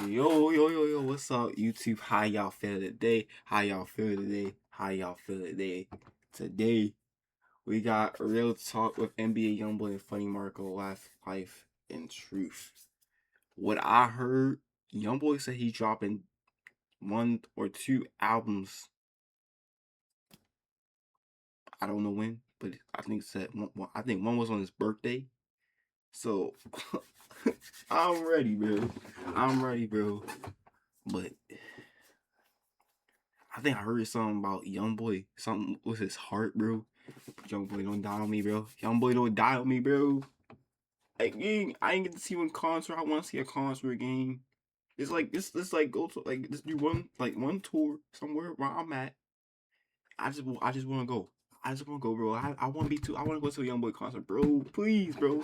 Yo, what's up, YouTube? How y'all feel today? How y'all feel today? How y'all feel today? Today, we got real talk with NBA Youngboy and Funny Marco, Life, and Truth. What I heard, Youngboy said he's dropping 1 or 2 albums. I don't know when, but I think said I think one was on his birthday. So, I'm ready, bro. I'm ready, bro. But I think I heard something about Youngboy. Something with his heart, bro. Youngboy don't die on me, bro. Youngboy don't die on me, bro. Like, gang, I ain't get to see one concert. I want to see a concert, gang. It's like this like go to like just do one tour somewhere where I'm at. I just want to go. I just want to go, bro. I want to be too. I want to go to a Youngboy concert, bro. Please, bro.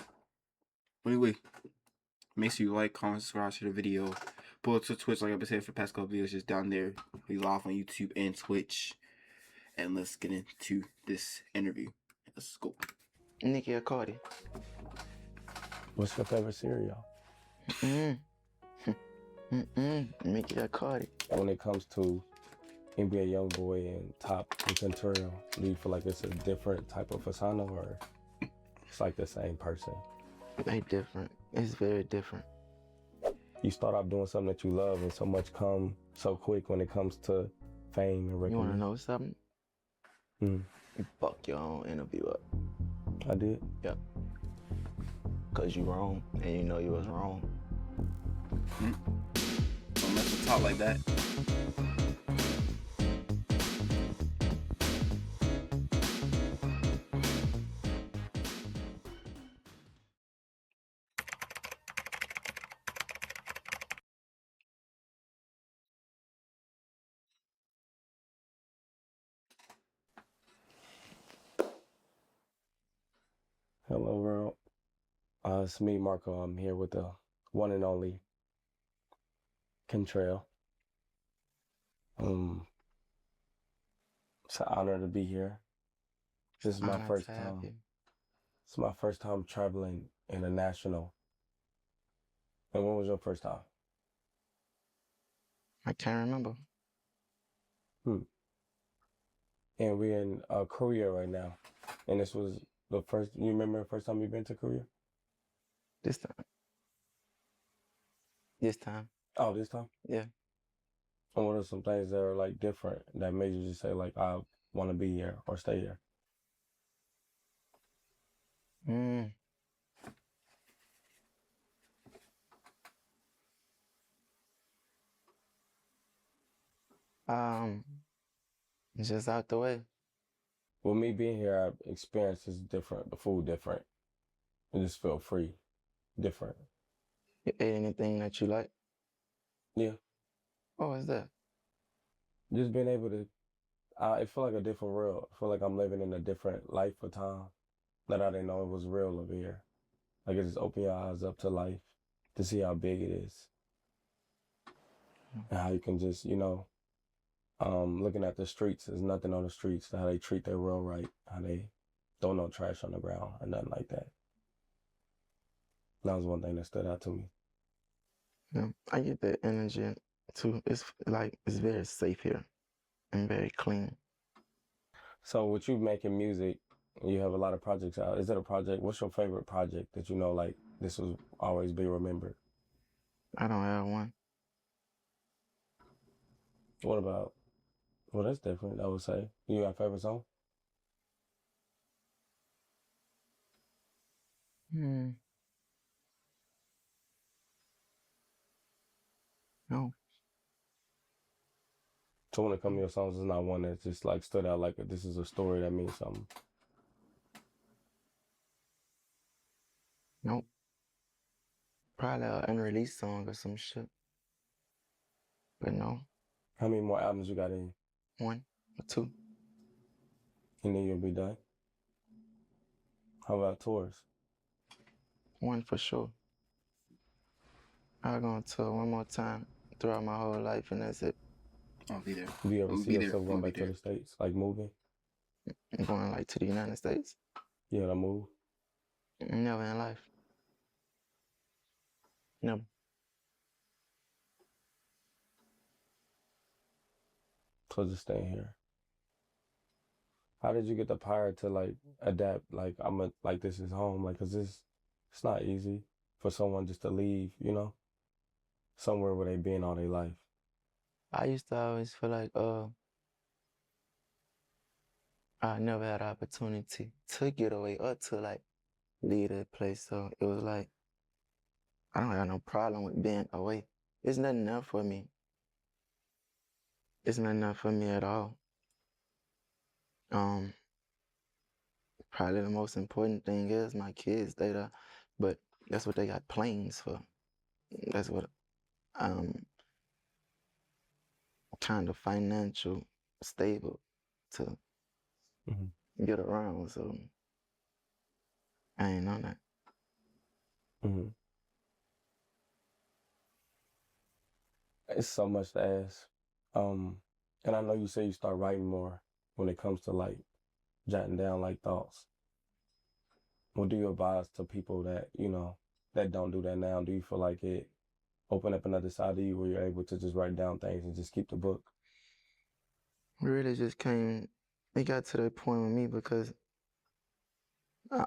Anyway, make sure you like, comment, subscribe to the video. Pull up to Twitch like I've been saying for the past couple videos, just down there. We live on YouTube and Twitch. And let's get into this interview. Let's go. Nicki or Cardi? What's your favorite cereal? Nicki or Cardi? When it comes to NBA Youngboy and Top and Centurion, do you feel like it's a different type of persona or it's like the same person? They different. It's very different. You start off doing something that you love and so much come so quick when it comes to fame and You recognition. wanna know something? You fuck your own interview up. I did? Yep. Cause you wrong and you know you was wrong. Don't mess with talk like that. Hello, world. It's me, Marco. I'm here with the one and only Kentrail. It's an honor to be here. This is my first time. It's my first time traveling international. And when was your first time? I can't remember. And we're in Korea right now. And this was the first, you remember the first time you've been to Korea? This time. This time. Oh, this time? Yeah. And what are some things that are like different that made you just say like, I want to be here or stay here? Just out the way. With me being here, our experience is different. The food different. It just feel free. Different. You ate anything that you like? Yeah. What was that? Just being able to, it feel like a different world. I feel like I'm living in a different life or time that I didn't know it was real over here. Like it just open your eyes up to life to see how big it is. And how you can just, looking at the streets, there's nothing on the streets, how they treat their world right, how they throw no trash on the ground or nothing like that. That was one thing that stood out to me. Yeah, I get that energy too. It's very safe here and very clean. So with you making music, you have a lot of projects out. Is it a project? What's your favorite project that you know, like, this will always be remembered? I don't have one. What about, well, that's different, I would say. You got a favorite song? No. So when it comes to your songs, it's not one that just like stood out like this is a story that means something. Nope. Probably an unreleased song or some shit. But no. How many more albums you got in? 1 or 2. And then you'll be done? How about tours? 1 for sure. I'll go on tour one more time throughout my whole life and that's it. I'll be there. Do you ever see yourself going back to the States, like moving? I'm going like to the United States. Yeah, to move? Never in life. Never. So just staying here. How did you get the power to like adapt? Like like this is home. Like, 'cause it's not easy for someone just to leave, somewhere where they been all their life. I used to always feel like I never had opportunity to get away or to like leave that place. So it was like I don't have no problem with being away. It's nothing there for me. It's nothing there for me at all. Um, Probably the most important thing is my kids. They there, but that's what they got planes for. That's what kind of financial stable to Hmm. get around. So I ain't on that. Hmm. It's so much to ask. Um, and I know you say you start writing more when it comes to like jotting down like thoughts. What do you advise to people that, that don't do that now? Do you feel like it opened up another side of you where you're able to just write down things and just keep the book? It really just came. It got to that point with me because I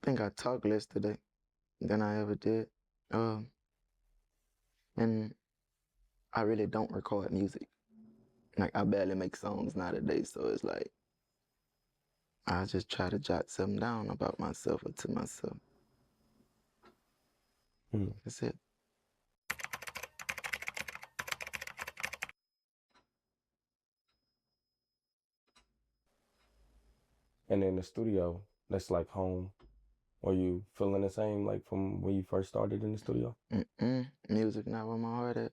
think I talked less today than I ever did. Um, and I really don't record music. Like I barely make songs nowadays, so it's like I just try to jot something down about myself or to myself. Mm. That's it. And in the studio, that's like home. Are you feeling the same like from when you first started in the studio? Music not where my heart at.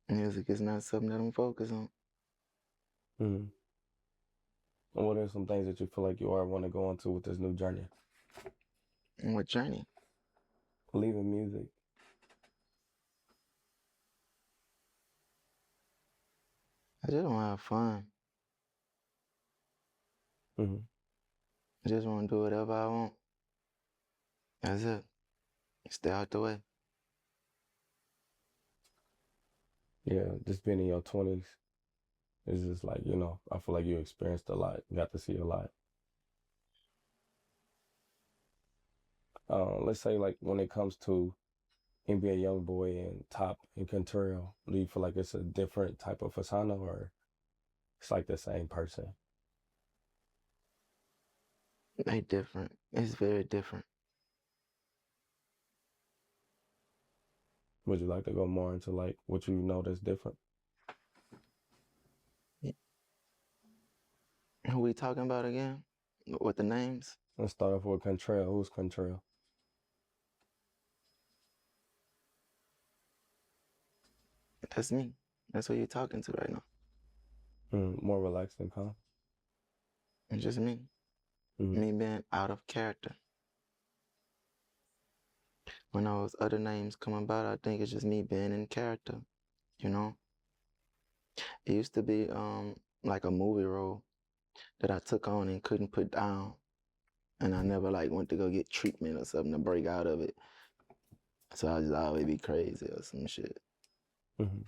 Music is not something that I'm focused on. Mm. And what are some things that you feel like you are want to go into with this new journey? And what journey? Leaving music. I just want to have fun. Hmm. I just want to do whatever I want. That's it. Stay out the way. Yeah, just being in your 20s is just like, I feel like you experienced a lot, got to see a lot. Let's say like when it comes to NBA Youngboy and Top and Contrail, do you feel like it's a different type of persona or it's like the same person? They different. It's very different. Would you like to go more into like what you know that's different? Who we talking about again? What the names? Let's start off with Contrail. Who's Contrail? That's me. That's who you're talking to right now. More relaxed and calm. It's just me. Mm. Me being out of character. When those other names come about, I think it's just me being in character. You know? It used to be like a movie role that I took on and couldn't put down. And I never like went to go get treatment or something to break out of it. So I just always be crazy or some shit. Hmm.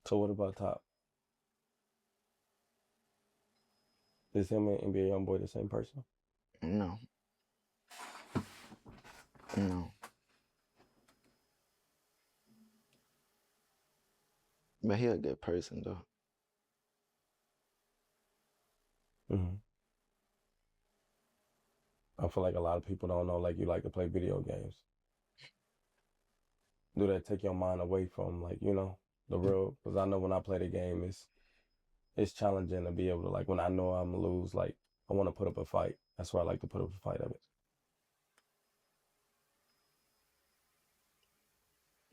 So what about Top? Is him and NBA Youngboy the same person? No. No. But he a good person though. Hmm. I feel like a lot of people don't know like you like to play video games. Do that take your mind away from like, the real? Because I know when I play the game, it's challenging to be able to like when I know I'm gonna lose, like I want to put up a fight. That's why I like to put up a fight of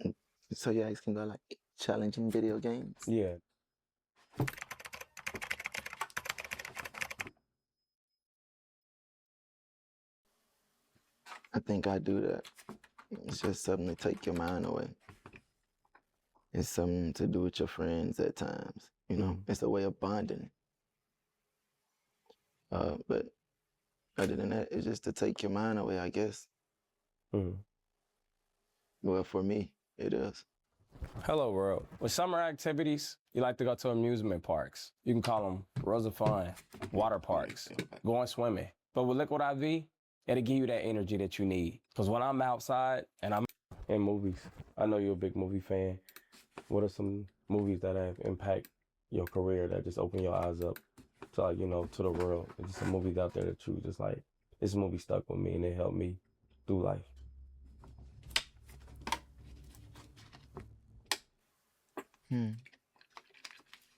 it. So you asking about like challenging video games? Yeah. I think I do that. It's just something to take your mind away. It's something to do with your friends at times. It's a way of bonding. But other than that, it's just to take your mind away, I guess. Mm. Well, for me, it is. Hello, world. With summer activities, you like to go to amusement parks. You can call them rows of fun, water parks, going swimming. But with Liquid IV, it'll give you that energy that you need. Because when I'm outside and I'm in movies, I know you're a big movie fan. What are some movies that have impact your career that just open your eyes up to, like, you know, to the world? There's just some movies out there that you just like, this movie stuck with me and it helped me through life.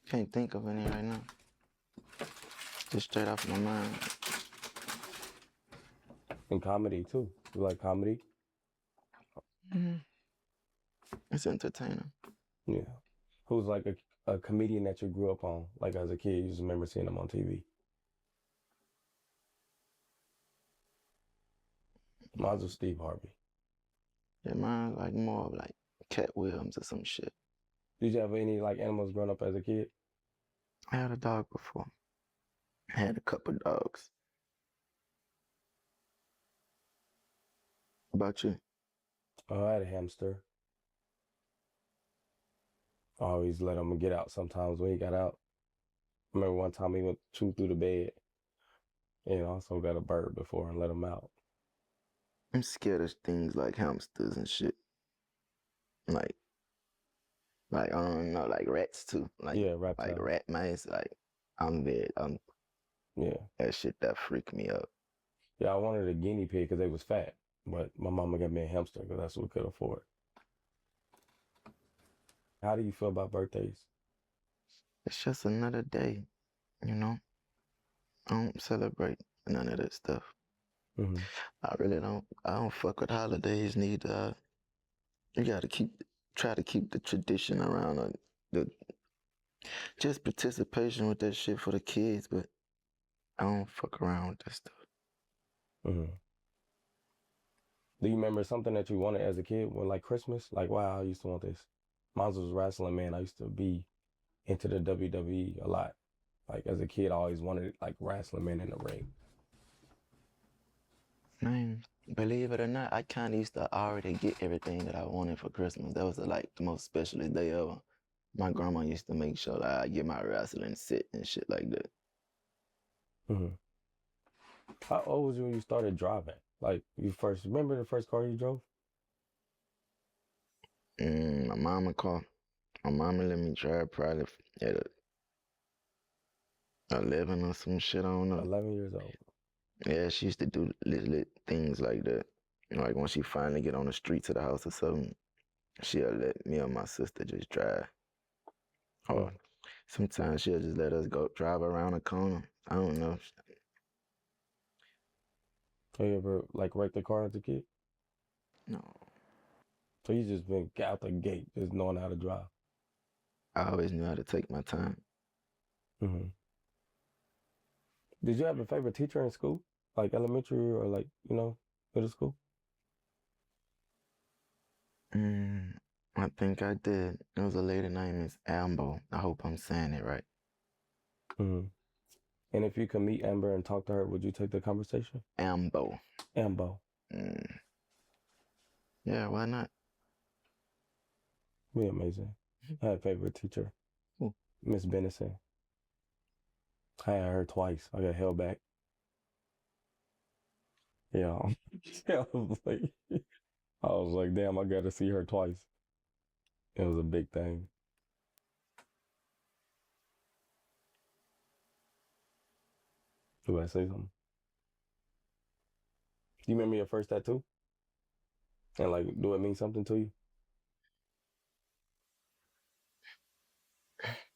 Can't think of any right now. Just straight off my mind. And comedy too. You like comedy? It's entertaining. Yeah. Who's like a comedian that you grew up on? Like as a kid, you just remember seeing them on TV? Mine was Steve Harvey. Yeah, mine like more of like Cat Williams or some shit. Did you have any like animals growing up as a kid? I had a dog before. I had a couple dogs. About you? Oh, I had a hamster. I always let him get out sometimes when he got out. I remember one time he went chew through the bed. And also got a bird before and let him out. I'm scared of things like hamsters and shit. Like I don't know, like rats too. Like Yeah, reptiles. like rat mice. Like Yeah. that shit that freaked me out. Yeah, I wanted a guinea pig because they was fat. But my mama got me a hamster because that's what we could afford. How do you feel about birthdays? It's just another day, you know? I don't celebrate none of that stuff. Mm-hmm. I really don't. I don't fuck with holidays neither. You gotta try to keep the tradition around, the just participation with that shit for the kids, but I don't fuck around with that stuff. Mm-hmm. Do you remember something that you wanted as a kid when like Christmas? Like, wow, I used to want this. Mine was wrestling, man. I used to be into the WWE a lot. Like as a kid, I always wanted like wrestling man in the ring. Man, believe it or not, I kind of used to already get everything that I wanted for Christmas. That was like the most specialist day ever. My grandma used to make sure that I get my wrestling set and shit like that. Mm-hmm. How old was you when you started driving? Like you first, remember the first car you drove? My mama car. My mama let me drive probably at 11 or some shit, I don't know. 11 years old. Yeah, she used to do lit things like that. You know, like when she finally get on the streets of the house or something, she'll let me or my sister just drive. Or sometimes she'll just let us go drive around a corner. I don't know. Have you ever like wrecked a car as a kid? No. So you just been out the gate, just knowing how to drive. I always knew how to take my time. Mm-hmm. Did you have a favorite teacher in school? Like elementary or like, you know, middle school? I think I did. There was a lady named Miss Ambo. I hope I'm saying it right. Mm-hmm. And if you could meet Amber and talk to her, would you take the conversation? Ambo. Ambo. Yeah, why not? Be amazing. I had a favorite teacher. Who? Miss Benison. I had her twice. I got held back. Yeah. I was like, damn, I got to see her twice. It was a big thing. Do I say something? Do you remember your first tattoo? And like, do it mean something to you?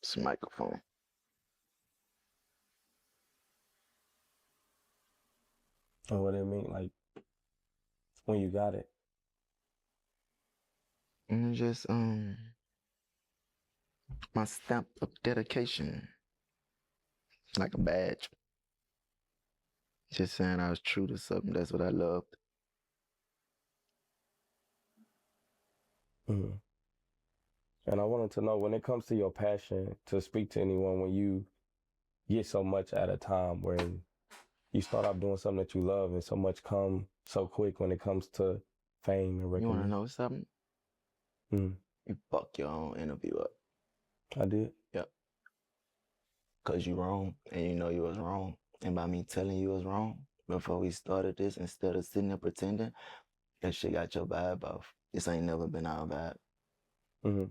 It's a microphone. And what it mean, like, when you got it? And just my stamp of dedication. Like a badge. Just saying I was true to something. That's what I loved. Mm-hmm. And I wanted to know, when it comes to your passion to speak to anyone, when you get so much at a time, where you start off doing something that you love and so much come so quick when it comes to fame and You want to recognition. know something? Mm-hmm. You fuck your own interview up. I did. Yep. Cause you wrong and you know you was wrong. And by me telling you was wrong before we started this, instead of sitting there pretending, that shit got your vibe off. This ain't never been our vibe. Mm-hmm.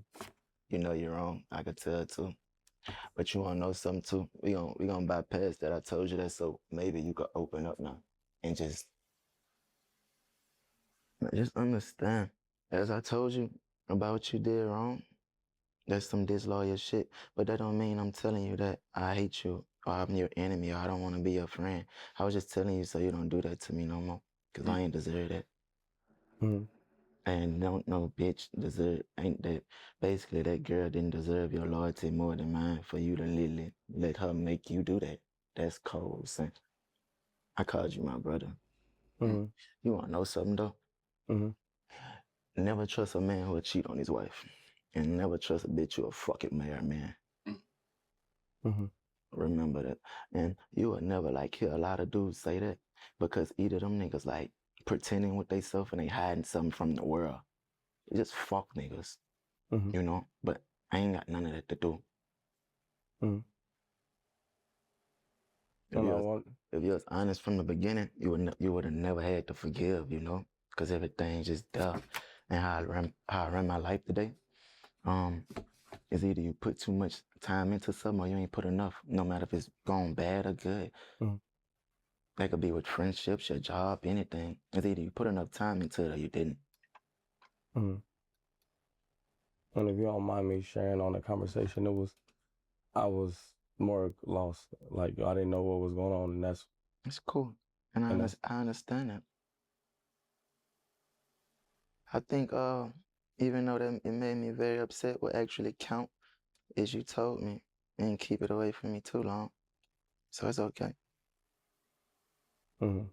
You know you're wrong. I could tell too. But you wanna know something too? We gonna bypass that. I told you that, so maybe you could open up now and just understand. As I told you about what you did wrong, that's some disloyal shit. But that don't mean I'm telling you that I hate you or I'm your enemy or I don't want to be your friend. I was just telling you so you don't do that to me no more. Cause I ain't deserve that. Mm-hmm. And no bitch deserve ain't that basically that girl didn't deserve your loyalty more than mine for you to literally let her make you do that. That's cold, son. I called you my brother. Mm-hmm. You wanna know something though? Mm-hmm. Never trust a man who will cheat on his wife. And never trust a bitch who will fucking marry a man. Mm-hmm. Remember that. And you will never like hear a lot of dudes say that because either them niggas like pretending with they self and they hiding something from the world. They just fuck niggas, Mm-hmm. you know? But I ain't got none of that to do. Mm-hmm. If you was honest from the beginning, you would have never had to forgive, you know? Because everything's just there. And how I run my life today, is either you put too much time into something or you ain't put enough, no matter if it's gone bad or good. Mm-hmm. That could be with friendships, your job, anything. It's either you put enough time into it or you didn't. Mm-hmm. And if you don't mind me sharing on the conversation, I was more lost. Like I didn't know what was going on, and It's cool. And I understand that. I think even though that it made me very upset, what actually count is you told me and keep it away from me too long. So it's okay. Mm-hmm.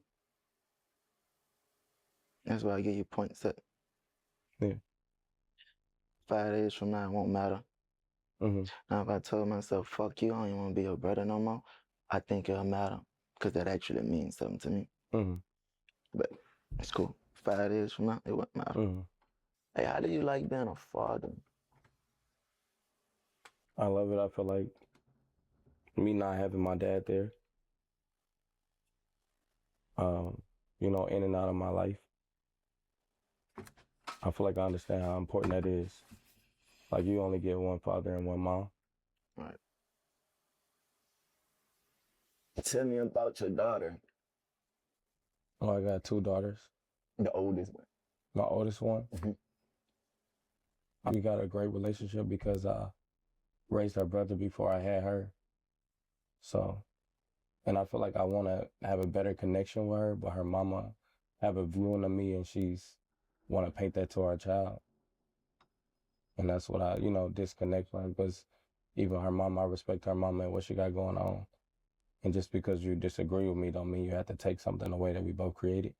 That's why I give you points at. Yeah. 5 days from now, it won't matter. Mm-hmm. Now, if I told myself, fuck you, I don't even want to be your brother no more, I think it'll matter because that actually means something to me. Mm-hmm. But it's cool. 5 days from now, it won't matter. Mm-hmm. Hey, how do you like being a father? I love it. I feel like me not having my dad there, in and out of my life, I feel like I understand how important that is. Like you only get one father and one mom. All right. Tell me about your daughter, Oh, I got 2 daughters. the oldest one. My oldest one, Mm-hmm. we got a great relationship because I raised her brother before I had her. So, and I feel like I want to have a better connection with her, but her mama have a view on me and she's want to paint that to our child. And that's what I, disconnect from because even her mama, I respect her mama and what she got going on. And just because you disagree with me don't mean you have to take something away that we both created.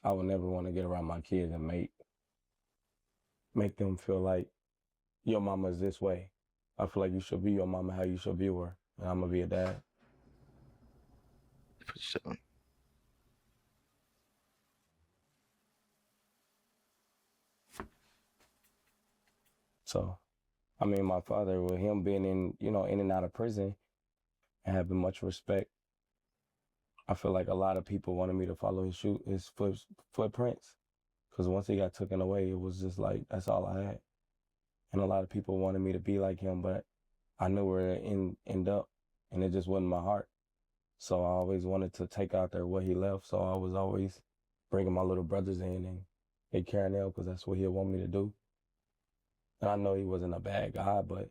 I would never want to get around my kids and make them feel like your mama is this way. I feel like you should be your mama how you should view her. And I'm gonna be a dad. For sure. So, I mean, my father, with him being in and out of prison and having much respect, I feel like a lot of people wanted me to follow his footprints. Because once he got taken away, it was just like, that's all I had. And a lot of people wanted me to be like him, but I knew where it end up, and it just wasn't my heart. So I always wanted to take out there what he left. So I was always bringing my little brothers in and take care of them because that's what he'd want me to do. And I know he wasn't a bad guy, but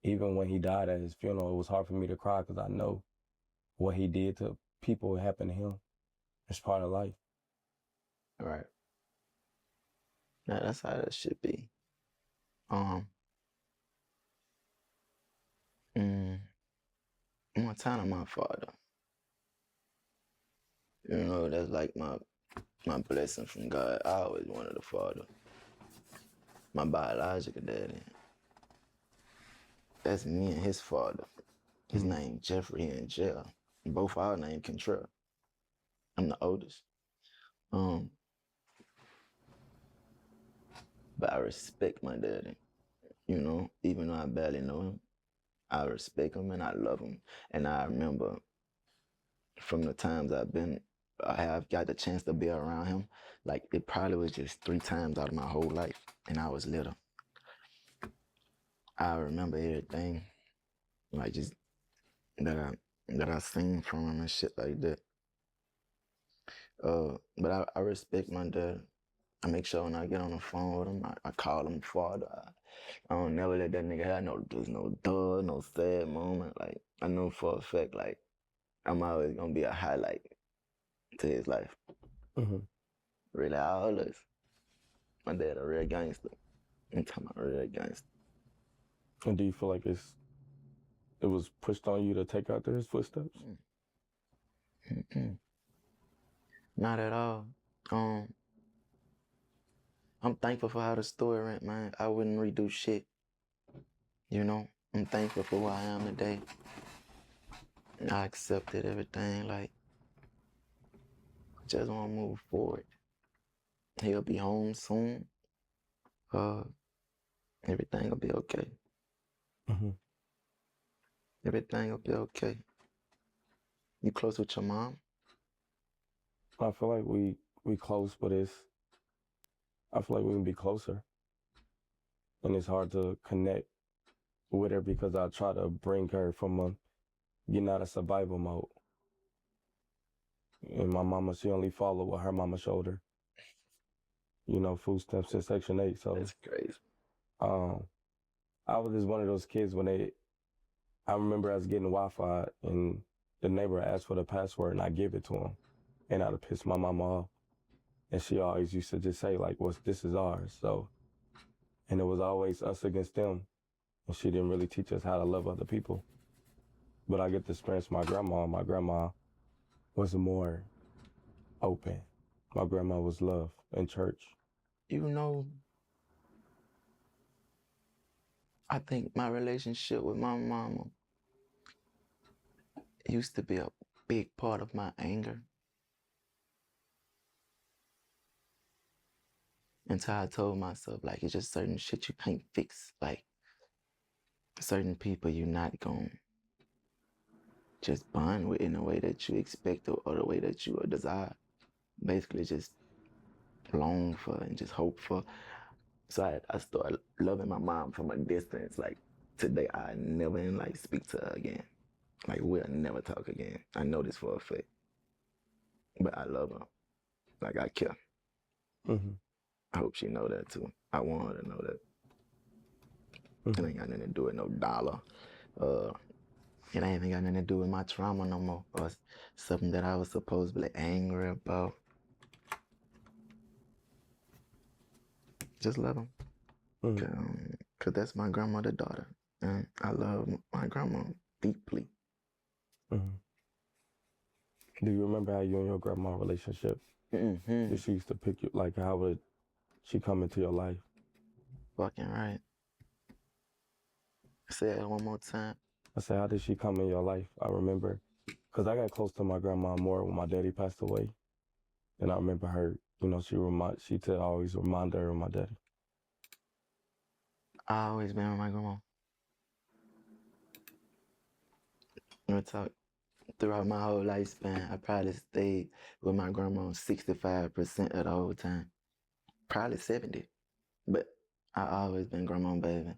even when he died at his funeral, it was hard for me to cry because I know what he did to people what happened to him. It's part of life. All right. Now that's how that should be. Mm, Montana, my father. You know, that's like my blessing from God. I always wanted a father. My biological daddy. That's me and his father. His name Jeffrey in jail. Both our name Contrell. I'm the oldest. But but I respect my daddy. You know, even though I barely know him, I respect him and I love him. And I remember from the times I have got the chance to be around him, like it probably was just 3 times out of my whole life, and I was little. I remember everything, like just that I seen from him and shit like that. But I respect my dad. I make sure when I get on the phone with him, I call him father. I don't never let that nigga have no dud, no sad moment. Like I know for a fact, like I'm always gonna be a highlight to his life. Mm-hmm. Really, all us. My dad a real gangster. I'm talking about real gangster. And do you feel like it was pushed on you to take after his footsteps? Mm-mm. Not at all. I'm thankful for how the story went, man. I wouldn't redo shit. You know, I'm thankful for who I am today. I accepted everything. Like, just want to move forward. He'll be home soon. Everything will be okay. Mm-hmm. Everything will be okay. You close with your mom? I feel like we close, but I feel like we can be closer, and it's hard to connect with her because I try to bring her from getting out of survival mode. And my mama, she only followed what her mama showed her. You know, food stamps in Section 8. So That's crazy. I was just one of those kids I remember us getting Wi-Fi and the neighbor asked for the password and I give it to him. And I'd have pissed my mama off. And she always used to just say like, this is ours. So, and it was always us against them. And she didn't really teach us how to love other people. But I get to experience my grandma. My grandma was more open. My grandma was love in church. You know, I think my relationship with my mama used to be a big part of my anger. Until I told myself, like, it's just certain shit you can't fix. Like, certain people you're not gonna just bond with in a way that you expect or the way that you desire. Basically, just long for and just hope for. So I started loving my mom from a distance. Like, today, I never like speak to her again. Like, we'll never talk again. I know this for a fact. But I love her. Like, I care. Mm-hmm. I hope she know that too. I want her to know that. Mm-hmm. It ain't got nothing to do with no dollar. It ain't even got nothing to do with my trauma no more. Or something that I was supposed to be angry about. Just love him. Mm-hmm. Cause that's my grandmother's daughter. And I love my grandma deeply. Mm-hmm. Do you remember how you and your grandma relationship? Mm-hmm. Did she used to pick you, like how would she come into your life? Fucking right. Say it one more time. I said, how did she come in your life? I remember, because I got close to my grandma more when my daddy passed away. And I remember her, you know, she'd always remind her of my daddy. I always been with my grandma. You know, talk throughout my whole lifespan, I probably stayed with my grandma 65% of the whole time. Probably 70. But I always been grandma baby.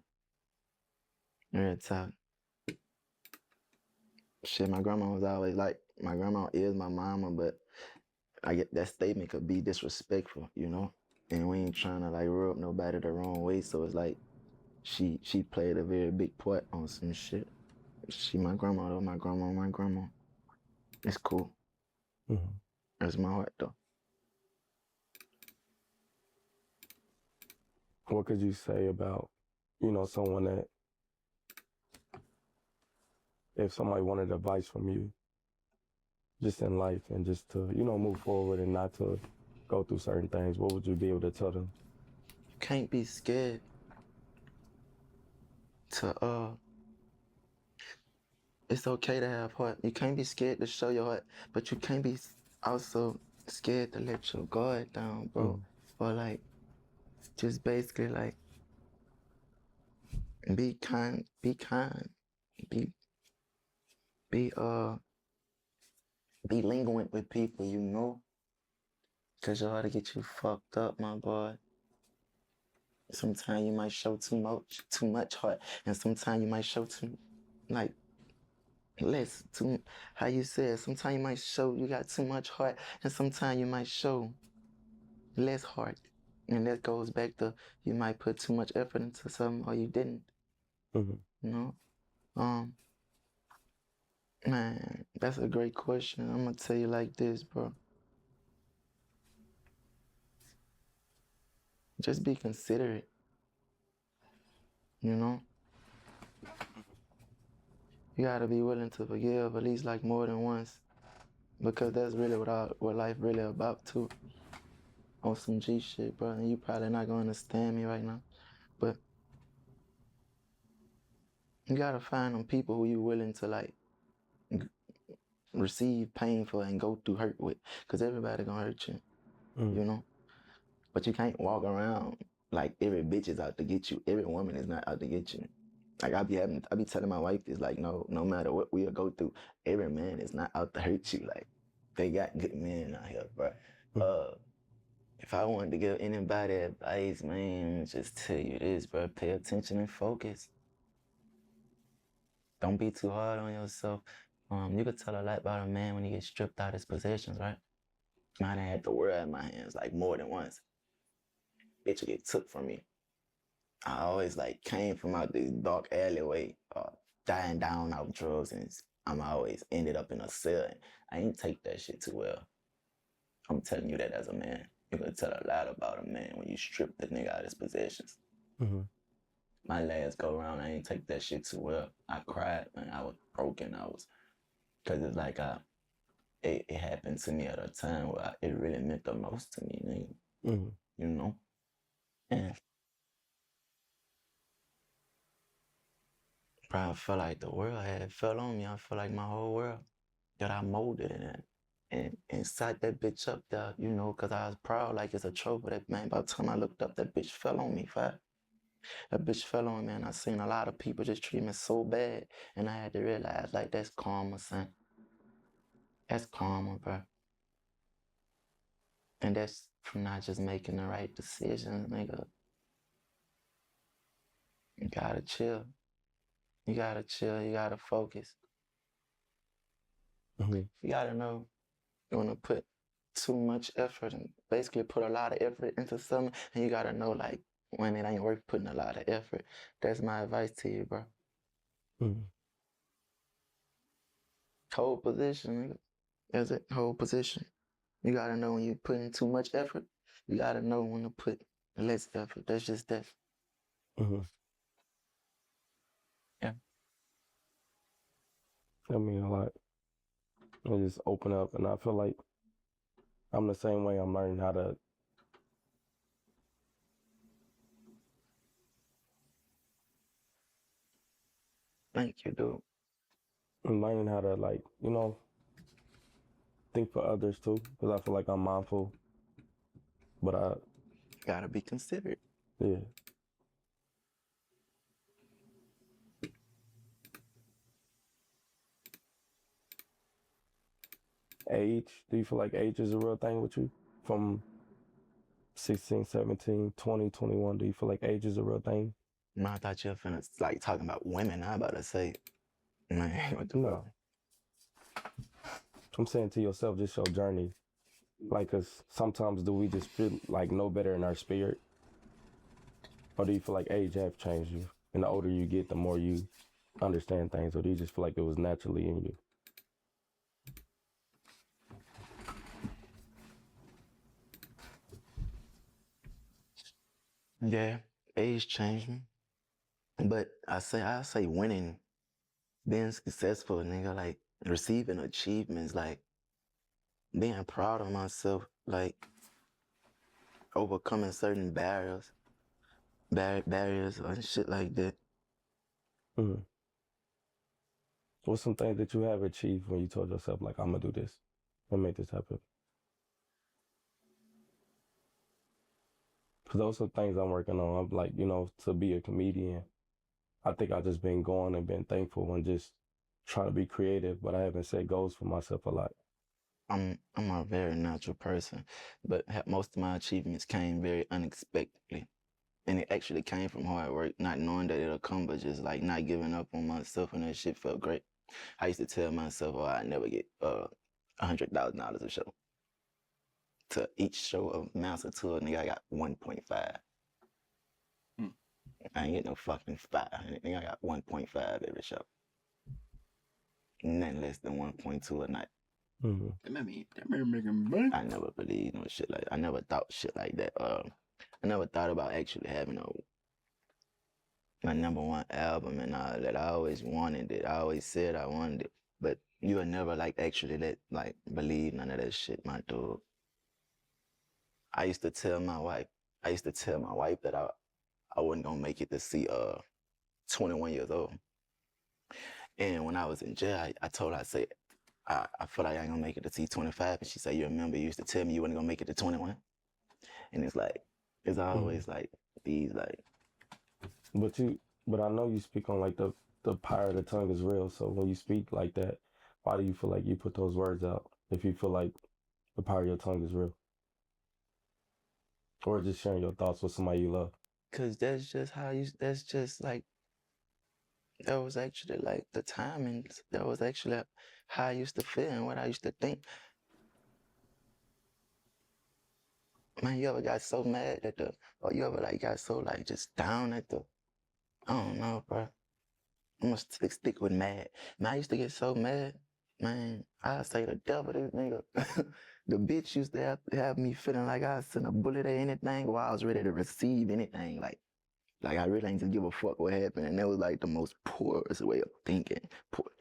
Real talk. Shit, my grandma was always like, my grandma is my mama, but I get that statement could be disrespectful, you know? And we ain't trying to like rub nobody the wrong way. So it's like she played a very big part on some shit. She my grandma though, my grandma. It's cool. Mm-hmm. That's my heart though. What could you say about, you know, someone that, if somebody wanted advice from you, just in life and just to, you know, move forward and not to go through certain things, what would you be able to tell them? You can't be scared to it's okay to have heart. You can't be scared to show your heart, but you can't be also scared to let your guard down, bro. Mm-hmm. Or like Just basically like be kind, be be be be linguant with people, you know, cause you ought to get you fucked up, my boy. Sometimes you might show too much heart, and sometimes you might show like less. Too, how you said, sometimes you might show you got too much heart, and sometimes you might show less heart, and that goes back to you might put too much effort into something or you didn't. Mm-hmm. You know, man, that's a great question. I'm gonna tell you like this, bro. Just be considerate. You know, you gotta be willing to forgive at least like more than once, because that's really what life really about too. On some G shit, bro. And you probably not gonna understand me right now, but you gotta find them people who you willing to like receive pain for and go through hurt with, cause everybody gonna hurt you, Mm-hmm. you know. But you can't walk around like every bitch is out to get you. Every woman is not out to get you. Like I be telling my wife this, like, no matter what we'll go through, every man is not out to hurt you. Like they got good men out here, bro. If I wanted to give anybody advice, man, just tell you this, bro. Pay attention and focus. Don't be too hard on yourself. You could tell a lot about a man when he gets stripped out his possessions, right? I done had the world in my hands like more than once. Bitch would get took from me. I always like came from out this dark alleyway, dying down out drugs, and I'm always ended up in a cell. And I ain't take that shit too well. I'm telling you that as a man. You could tell a lot about a man when you strip the nigga out his possessions. Mm-hmm. My last go around, I ain't take that shit too well. I cried, man. I was broken. Cause it's like it happened to me at a time where it really meant the most to me, nigga. Mm-hmm. You know? And probably felt like the world had fell on me. I feel like my whole world that I molded in and sat that bitch up there, you know, cause I was proud like it's a trophy. That man, by the time I looked up, that bitch fell on me, fat. That bitch fell on me, and I seen a lot of people just treat me so bad, and I had to realize like that's karma, son. That's karma, bro. And that's from not just making the right decisions, nigga. You gotta chill. You gotta chill. You gotta focus. Mm-hmm. You gotta know you wanna put too much effort and basically put a lot of effort into something, and you gotta know like when it ain't worth putting a lot of effort. That's my advice to you, bro. Mm-hmm. Hold position, nigga. That's it. Hold position. You gotta know when you put in too much effort. You gotta know when to put less effort. That's just that. Mm-hmm. Yeah. I mean, a lot. I just open up, and I feel like I'm the same way. I'm learning how to. Thank you, dude. I'm learning how to like, you know, think for others too, because I feel like I'm mindful. But Gotta be considerate. yeah. Age, do you feel like age is a real thing with you? From 16, 17, 20, 21, do you feel like age is a real thing? Man, I thought you were finna like talking about women. I about to say, man, what the fuck? No. I'm saying to yourself, just your journey. Like, cause sometimes do we just feel like no better in our spirit? Or do you feel like age have changed you? And the older you get, the more you understand things. Or do you just feel like it was naturally in you? Yeah, age changed me. But I say winning, being successful, nigga, like receiving achievements, like being proud of myself, like overcoming certain barriers and shit like that. Mm-hmm. What's some things that you have achieved when you told yourself, like, I'm gonna do this and make this happen? Because those are things I'm working on. I'm like, to be a comedian. I think I just been going and been thankful and just trying to be creative, but I haven't set goals for myself a lot. I'm a very natural person, but most of my achievements came very unexpectedly. And it actually came from hard work, not knowing that it'll come, but just like not giving up on myself, and that shit felt great. I used to tell myself, oh, I never get $100,000 a show. To each show of Master Tour, nigga, I got 1.5. Hmm. I ain't get no fucking 500. Nigga, I got 1.5 every show. Nothing less than 1.2 a night. Mm-hmm. That man making money. I never believed no shit like that. I never thought shit like that. I never thought about actually having my #1 album and all that. I always wanted it. I always said I wanted it. But you would never actually believe none of that shit, my dude. I used to tell my wife that I wasn't gonna make it to see 21 years old. And when I was in jail, I told her, I said, I feel like I ain't gonna make it to see 25. And she said, you remember you used to tell me you wasn't gonna make it to 21? And it's always these But I know you speak on the power of the tongue is real. So when you speak like that, why do you feel like you put those words out if you feel like the power of your tongue is real? Or just sharing your thoughts with somebody you love? Cause that's just that was actually the timings. That was actually how I used to feel and what I used to think. Man, you ever got so mad or you ever got so just down at I don't know, bro. I'm gonna stick with mad. Man, I used to get so mad. Man, I say the devil, this nigga. The bitch used to have me feeling like I sent a bullet at anything while I was ready to receive anything. Like I really ain't just give a fuck what happened. And that was the most poorest way of thinking.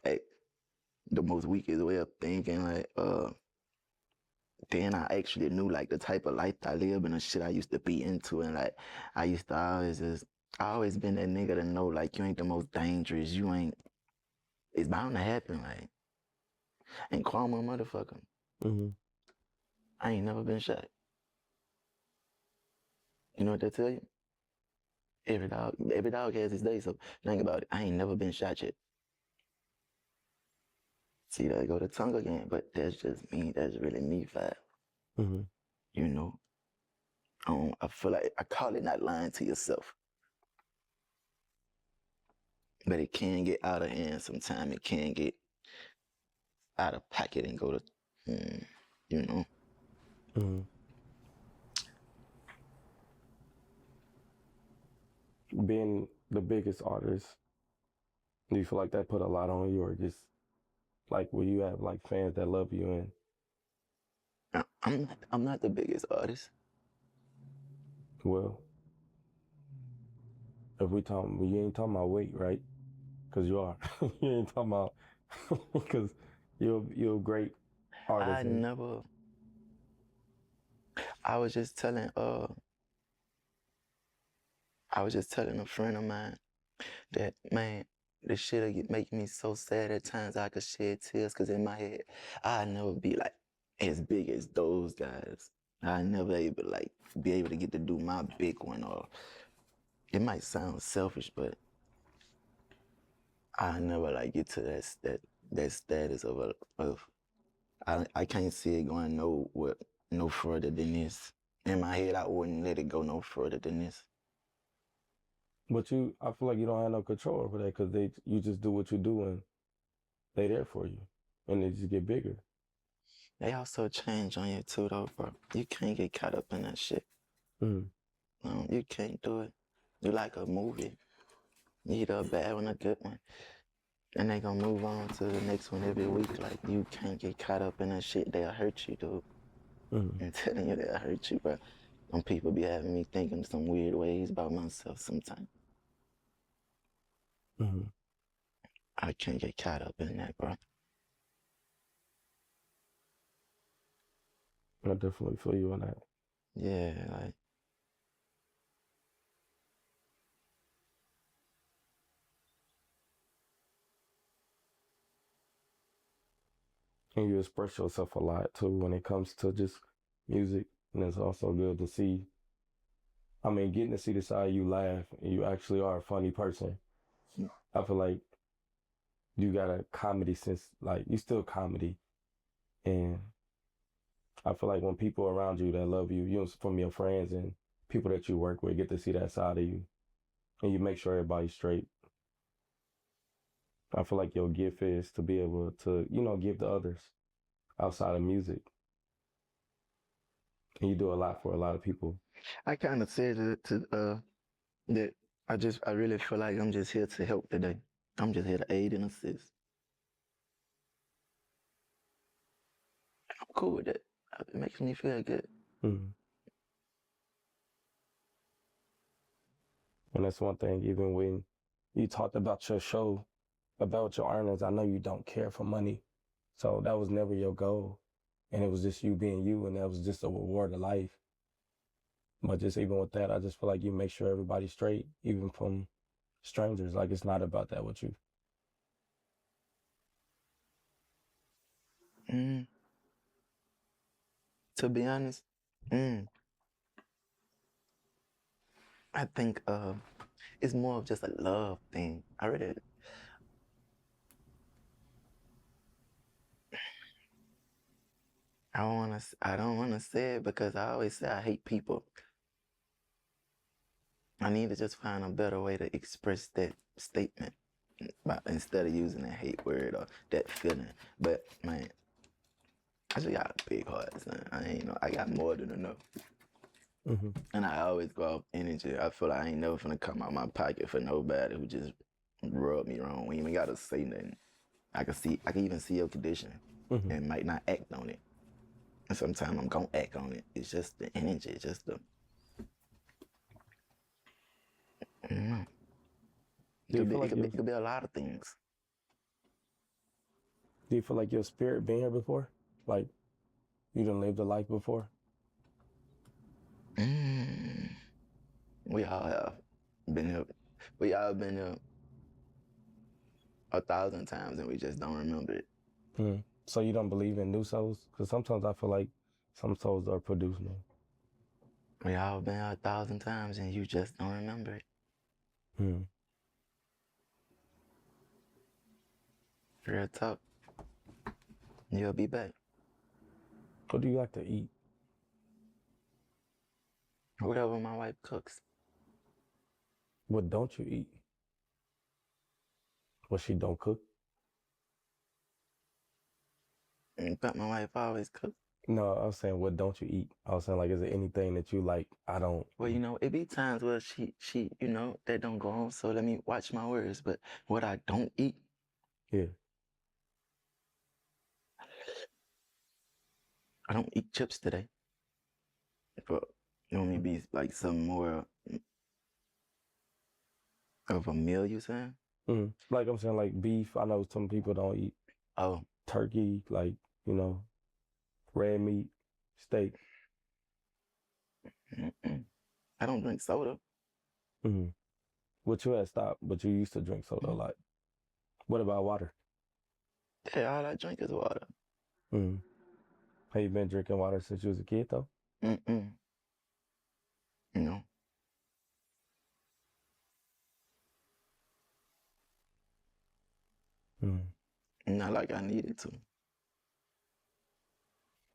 The most weakest way of thinking. Then I actually knew the type of life I live and the shit I used to be into. And I used to I always been that nigga to know you ain't the most dangerous. You ain't, it's bound to happen. And call my motherfucker. Mm-hmm. I ain't never been shot. You know what that tell you? Every dog has his day, so think about it. I ain't never been shot yet. See, there go the tongue again, but that's just me. That's really me, Fab. Mm-hmm. You know? I feel like I call it not lying to yourself. But it can get out of hand sometimes. It can get out of pocket and go to, you know? Mm-hmm. Being the biggest artist, do you feel like that put a lot on you, or just will you have fans that love you and I'm not the biggest artist. well, if you ain't talking about weight, right? Because you are. You ain't talking about because you're a great artist. I was just telling a friend of mine that, man, this shit'll make me so sad at times I could shed tears, because in my head, I'd never be as big as those guys. I never be able to get to do my big one. Or it might sound selfish, but I never get to that status of I can't see it going no further than this. In my head, I wouldn't let it go no further than this. But I feel like you don't have no control over that, because you just do what you do and they there for you, and they just get bigger. They also change on you too, though, bro. You can't get caught up in that shit. Mm-hmm. No, you can't do it. You like a movie. You either a bad one or a good one. And they gonna move on to the next one every week. You can't get caught up in that shit. They'll hurt you, dude. Mm-hmm. I'm telling you, they'll hurt you, bro. Some people be having me thinking some weird ways about myself sometimes. Mm-hmm. I can't get caught up in that, bro. I definitely feel you on that. Yeah, And you express yourself a lot too when it comes to just music, and it's also good to see I mean, getting to see the side you laugh and you actually are a funny person. I feel like you got a comedy sense, like you still comedy. And I feel like when people around you that love you, you know, from your friends and people that you work with get to see that side of you and you make sure everybody's straight. I feel like your gift is to be able to, you know, give to others outside of music. And you do a lot for a lot of people. I kind of said that I really feel like I'm just here to help today. I'm just here to aid and assist. I'm cool with it. It makes me feel good. Mm. And that's one thing, even when you talked about your show, about your earnings, I know you don't care for money. So that was never your goal. And it was just you being you, and that was just a reward of life. But just even with that, I just feel like you make sure everybody's straight, even from strangers. Like it's not about that with you. Mm, to be honest, I think it's more of just a love thing. I don't wanna say it because I always say I hate people. I need to just find a better way to express that statement, instead of using that hate word or that feeling. But man, I just got a big heart, son. I got more than enough. Mm-hmm. And I always go off energy. I feel like I ain't never finna come out my pocket for nobody who just rub me wrong. We ain't even gotta say nothing. I can even see your condition Mm-hmm. and might not act on it. And sometimes I'm gonna act on it. It's just the energy, it's just the, I don't know. It could be a lot of things. Do you feel like your spirit been here before? Like you done lived a life before? We all have been here. We all been here 1,000 times and we just don't remember it. Mm. So you don't believe in new souls? Because sometimes I feel like some souls are produced new. We all been here 1,000 times and you just don't remember it. Mm. Real talk. You'll be back. What do you like to eat? Whatever my wife cooks. What don't you eat? What she don't cook? But my wife always cooks. No, I was saying, what don't you eat? I was saying, like, is there anything that you like? I don't. Well, it be times where she, that don't go on, so let me watch my words. But what I don't eat, Yeah. I don't eat chips today. But you want me to be like some more of a meal, you saying? Mm. Like I'm saying, like beef. I know some people don't eat Oh, turkey, like, you know, red meat, steak. I don't drink soda. Mm. But you had stopped, but you used to drink soda a lot. What about water? Yeah, all I drink is water. Mm. Have you been drinking water since you was a kid, though? You know, Mm. not like I needed to.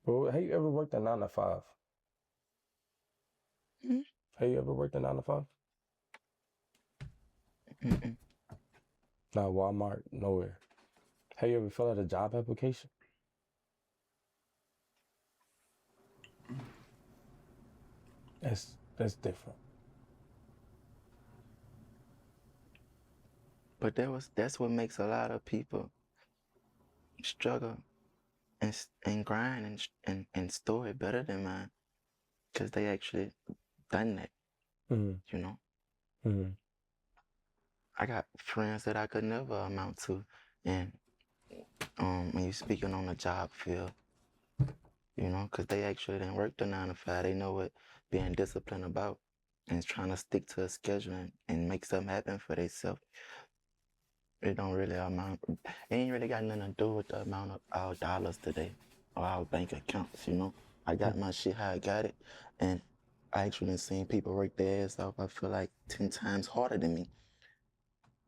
Well, have you ever worked a 9 to 5? Mm-mm. Have you ever worked a 9 to 5? Mm-mm. Not Walmart, nowhere. Have you ever filled out a job application? That's different. But that's what makes a lot of people struggle and grind and story better than mine, because they actually done that. Mm-hmm. You know, Mm-hmm. I got friends that I could never amount to, and when you're speaking on the job field, because they actually didn't work the 9 to 5, they know what being disciplined about, and trying to stick to a schedule and make something happen for themselves. It don't really amount. It ain't really got nothing to do with the amount of our dollars today or our bank accounts. I got my shit how I got it, and I actually seen people work their ass off, I feel like 10 times harder than me.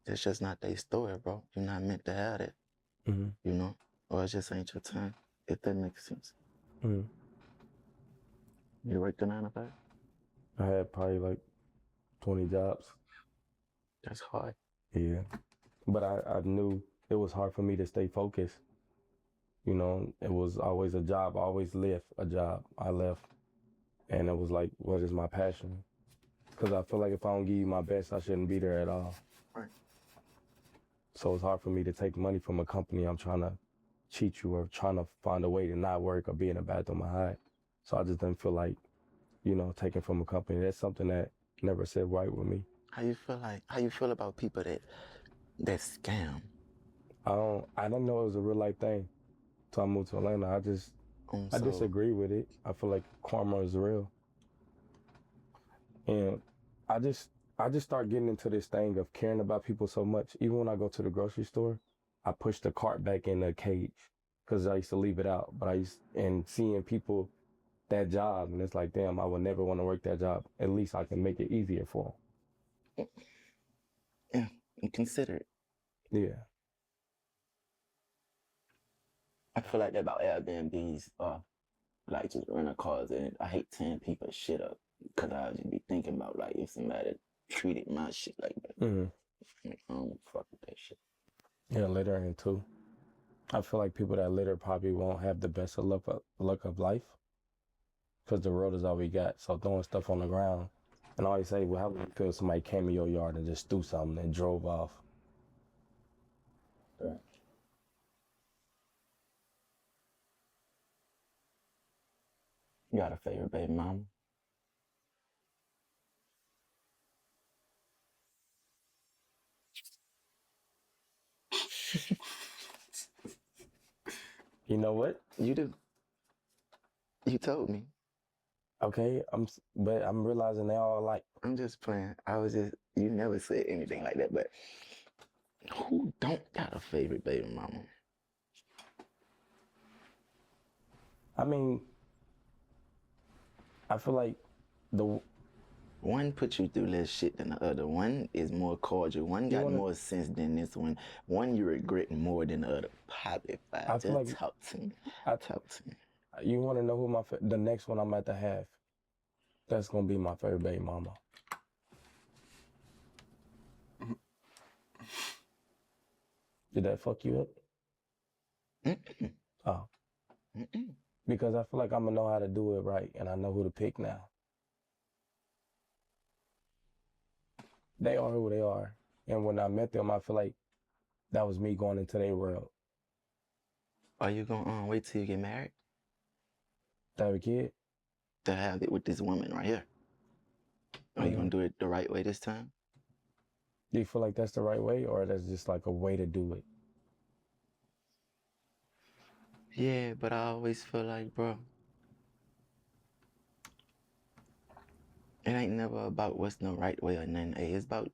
It's just not their story, bro. You're not meant to have that, Mm-hmm. you know? Or it just ain't your time, if that makes sense. Mm-hmm. You work the 9 to 5? I had probably like 20 jobs. That's hard. Yeah. But I knew it was hard for me to stay focused. You know, it was always a job. I always left a job. I left. And it was like, what is my passion? Because I feel like if I don't give you my best, I shouldn't be there at all. Right. So it's hard for me to take money from a company I'm trying to cheat you or trying to find a way to not work or be in a bathroom or hide. So I just didn't feel like, you know, taking from a company. That's something that never sit right with me. How you feel about people that scam? I didn't know it was a real life thing until I moved to Atlanta. I So disagree with it. I feel like karma is real. And I just start getting into this thing of caring about people so much. Even when I go to the grocery store, I push the cart back in the cage because I used to leave it out. But and seeing people that job, and it's like, damn, I would never want to work that job. At least I can make it easier for yeah, and consider it. them. Yeah. I feel like that about Airbnbs like just rental cars, and I hate tearing people's shit up because I just be thinking about like if somebody treated my shit like that. Mm-hmm. Like, I don't fuck with that shit. Yeah, littering too. I feel like people that litter probably won't have the best of luck of life because the road is all we got. So throwing stuff on the ground, and I always say, well, how would you feel if somebody came in your yard and just threw something and drove off? Right. You got a favorite baby mama? You know what? You do. You told me. Okay, but I'm realizing they all alike. I'm just playing. You never said anything like that, but who don't got a favorite baby mama? I mean, I feel like the One put you through less shit than the other. One is more cordial. One got more sense than this one. One you regret more than the other. Probably five. I feel Just like talk to me. I, Talk to me. you want to know who the next one I'm about to have? That's gonna be my favorite baby mama. Did that fuck you up? Mm-mm. Oh, Mm-mm. because I feel like I'm gonna know how to do it right, and I know who to pick now. They are who they are, and when I met them, I feel like that was me going into their world. Are you gonna wait till you get married To have a kid? to have it with this woman right here? Are you gonna do it the right way this time? Do you feel like that's the right way, or that's just like a way to do it? Yeah, but I always feel like, bro, it ain't never about what's the right way or nothing. Hey, it's about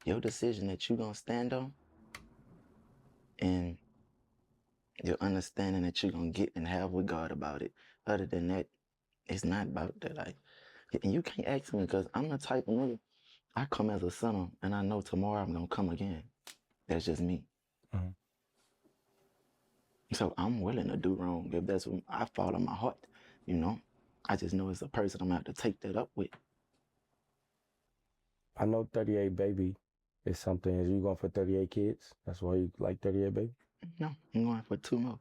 your decision that you gonna stand on and your understanding that you're gonna get and have with God about it. Other than that, it's not about that. Like, and you can't ask me because I'm the type of nigga, I come as a sinner and I know tomorrow I'm gonna come again. That's just me. Mm-hmm. So I'm willing to do wrong if that's what I follow my heart, you know. I just know it's a person I'm gonna have to take that up with. I know 38 baby is something. Is you going for 38 kids? That's why you like 38 baby? No, I'm going for 2 more.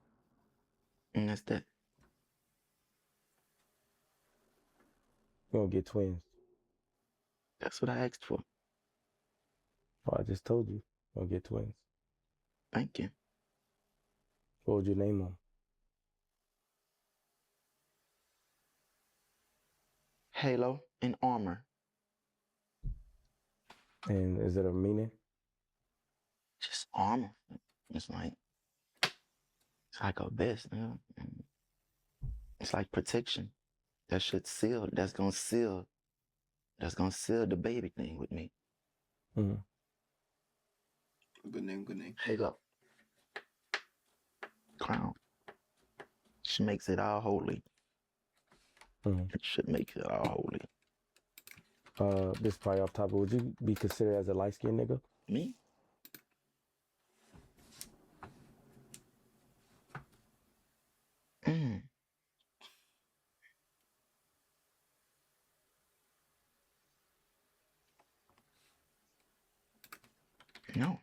And that's that. You gonna get twins. That's what I asked for. Oh, I just told you. You're gonna get twins. Thank you. What would you name them? Halo and armor. And is it a meaning? Just armor. It's like a vest, you know? It's like protection. That shit sealed. That's gonna seal the baby thing with me. Mm-hmm. Good name, good name. Halo. Crown. She makes it all holy. Mm-hmm. It should make it all holy. This probably off topic. Would you be considered as a light-skinned nigga? Me? Mm. No.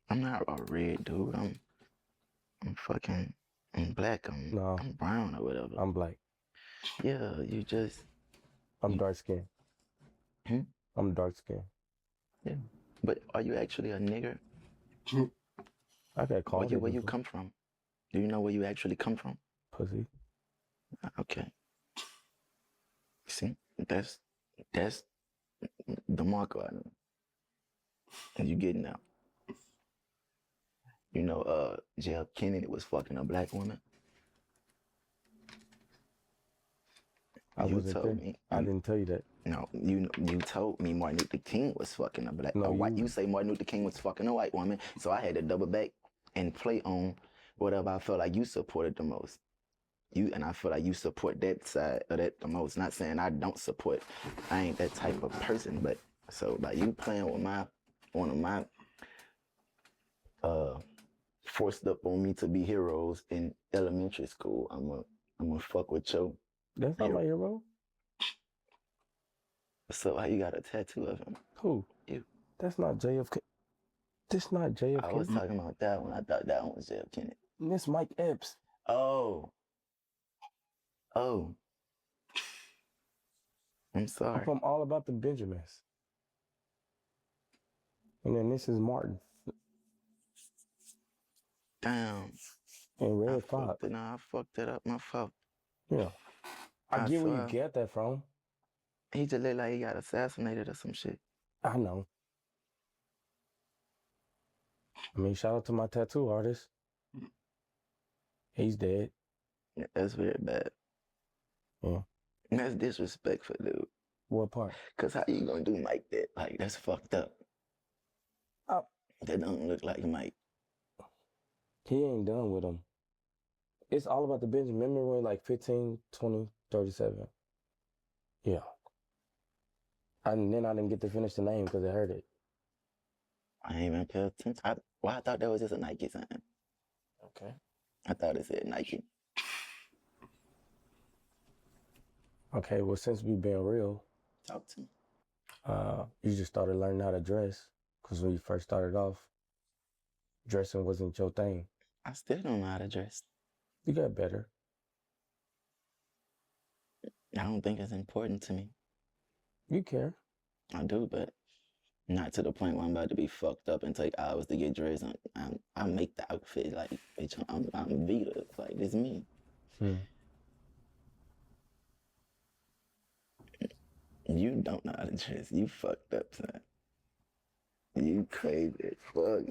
I'm not a red dude. I'm black. No. I'm brown or whatever. I'm black. Yeah, you just. I'm dark-skinned. Hmm? I'm dark-skinned. Yeah. But are you actually a nigger? I got called Where you come from? Do you know where you actually come from? pussy. Okay. See, that's the marker I know. And you getting out. You know, J.F. Kennedy was fucking a black woman. I You wasn't told there. me. I didn't tell you that. No, you told me Martin Luther King was fucking a white. You say Martin Luther King was fucking a white woman, so I had to double back and play on whatever I felt like you supported the most. I feel like you support that side of that the most. Not saying I don't support. I ain't that type of person, but so by you playing with one of my forced up on me to be heroes in elementary school, I'm a fuck with you. That's not my hero. So how you got a tattoo of him? Who? You. That's not JFK. This not JFK. I was talking about that one. I thought that one was JF Kennedy. This Mike Epps. Oh. I'm sorry. I'm from All About the Benjamins. And then this is Martin. Damn. And Red Fox. I fucked it up. My fault. Yeah. I get where you get that from. He just looked like he got assassinated or some shit. I know. I mean, shout out to my tattoo artist. He's dead. Yeah, that's very bad. Yeah. And that's disrespectful, dude. What part? Cause how you gonna do Mike that? Like, that's fucked up. That don't look like Mike. He ain't done with him. It's All About the Benjamin. Remember when like 15, 20, 37? Yeah. And then I didn't get to finish the name because it hurt it. I ain't even pay attention. I thought that was just a Nike sign. Okay. I thought it said Nike. Okay, well, since we being real. Talk to me. You just started learning how to dress. Because when you first started off, dressing wasn't your thing. I still don't know how to dress. You got better. I don't think it's important to me. You care. I do, but not to the point where I'm about to be fucked up and take hours to get dressed. I make the outfit like, bitch, I'm Vita. Like, this me. You don't know how to dress. You fucked up, son. You crazy as fuck.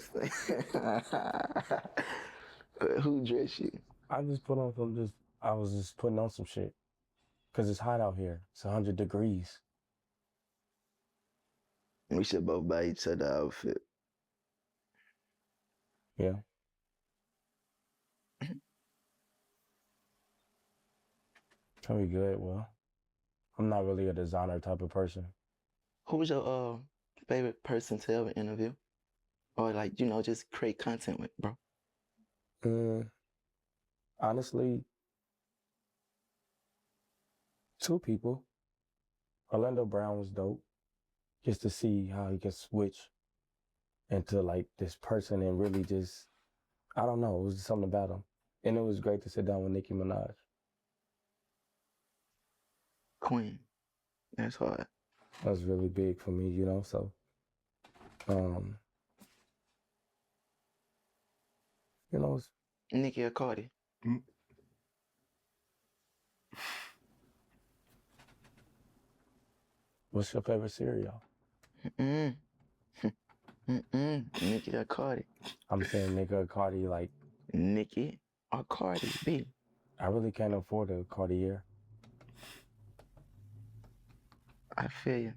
Who dressed you? I just put on some I was just putting on some shit. Cause it's hot out here. It's 100 degrees. We should both buy each other an outfit. Yeah. Can we good? Well, I'm not really a designer type of person. Who was your favorite person to ever interview? Or like, just create content with, bro? Honestly, 2 people. Orlando Brown was dope. Just to see how he can switch into like this person and really just, I don't know, it was just something about him. And it was great to sit down with Nicki Minaj. Queen. That's hard. That was really big for me, so. It's Nicki or Cardi? What's your favorite cereal? Nicki or Cardi? I'm saying Nicki or Cardi, like. Nicki or Cardi B? I really can't afford a Cartier. I feel you.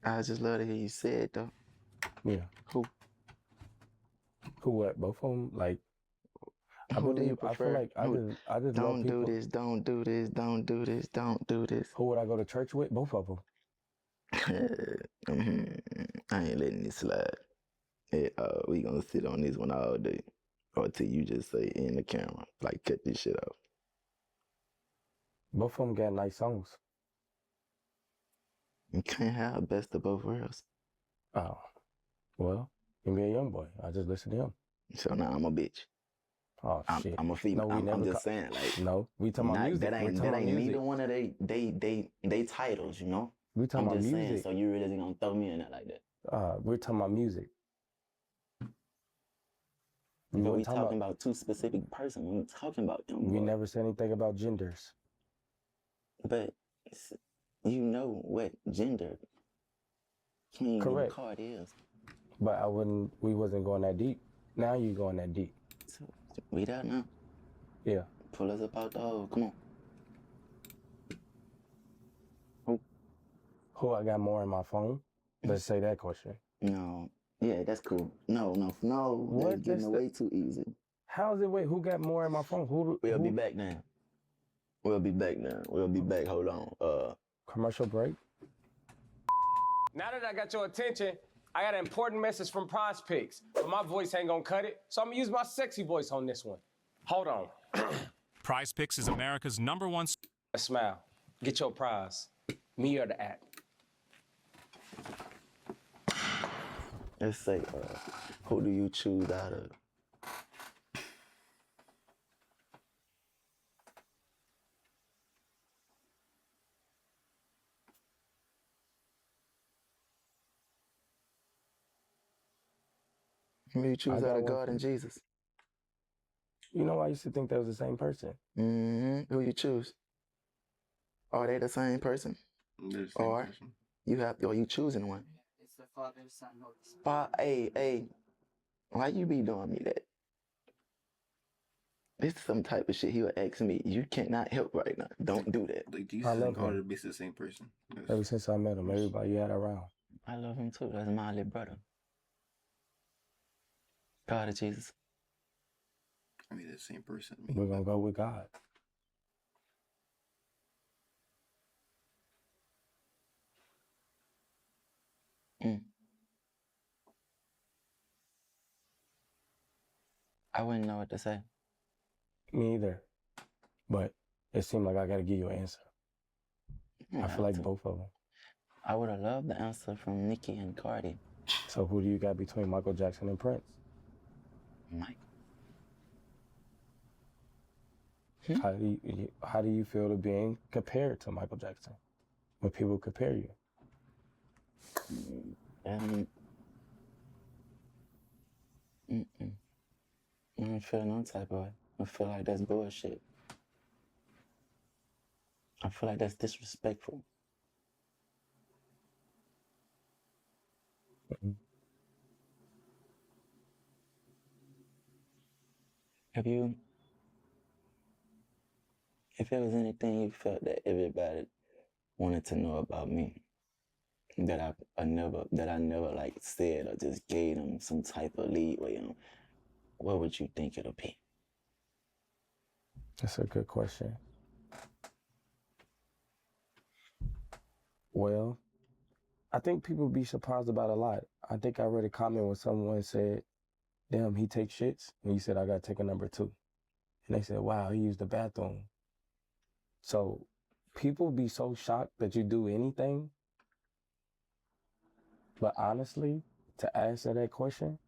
I just love to hear you say it, though. Yeah. Who? Who what? Both of them? Like, Who do you I feel prefer? like I just love Don't do people. this, don't do this, don't do this, don't do this. Who would I go to church with? Both of them. I ain't letting this slide. Hey, we gonna sit on this one all day. Or till you just say in the camera. Like, cut this shit off. Both of them got nice songs. You can't have best of both worlds. Oh, well, you be a young boy. I just listen to him. So now I'm a bitch. Oh shit. I'm a female. No, we never I'm just saying, like, No, we talking about music. That ain't neither one of they titles, you know. We talking I'm about just music. saying, so you really gonna throw me in there like that? We're talking about music. But we talking about two specific persons. We talking about them. We never said anything about genders. But you know what gender King and Card is. But we wasn't going that deep. Now you going that deep. So we that now? Yeah. Pull us up out the hole. Come on. Who I got more in my phone? Let's say that question. No. Yeah, that's cool. No. What? That's getting way too easy. How is it? Wait, who got more in my phone? We'll be back now. We'll be back now. We'll be back. Hold on. Commercial break. Now that I got your attention, I got an important message from Prize Picks, but my voice ain't gonna cut it, so I'm gonna use my sexy voice on this one. Hold on. Prize Picks is America's #1. A smile. Get your prize. Me or the act. Let's say, who do you choose out of? Who do you choose out of God and Jesus? You know, I used to think that was the same person. Mm-hmm. Who you choose? Are they the same person? They're the same person. Or you choosing one? It's the Father, Son, Holy Spirit. Hey, why you be doing me that? This is some type of shit he would ask me. You cannot help right now. Don't do that. Like Jesus and God are basically the same person. Yes. Ever since I met him, everybody had around. I love him too. That's my little brother. God of Jesus. I mean, they're the same person. We're gonna go with God. I wouldn't know what to say. Me either. But it seemed like I gotta give you an answer. I feel like both of them. I would have loved the answer from Nicki and Cardi. So who do you got between Michael Jackson and Prince? Mike. How do you feel to being compared to Michael Jackson? When people compare you? I don't feel no type of way. I feel like that's bullshit. I feel like that's disrespectful. If there was anything you felt that everybody wanted to know about me, that I never like said or just gave them some type of leeway on, what would you think it'll be? That's a good question. Well, I think people be surprised about a lot. I think I read a comment where someone said, damn, he takes shits. And you said, I gotta take a number 2. And they said, wow, he used the bathroom. So people be so shocked that you do anything. But honestly, to answer that question.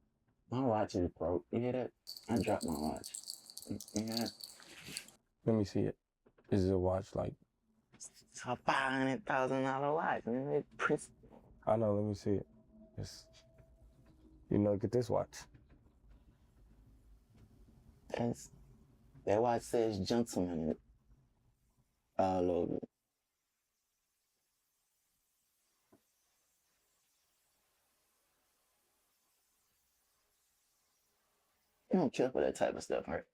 My watch is broke. You hear that? I dropped my watch. You hear that? Let me see it. Is it a watch like? It's a $500,000 watch. Man. I know, let me see it. It's, look at this watch. That watch says gentleman all over it. You don't care for that type of stuff, right?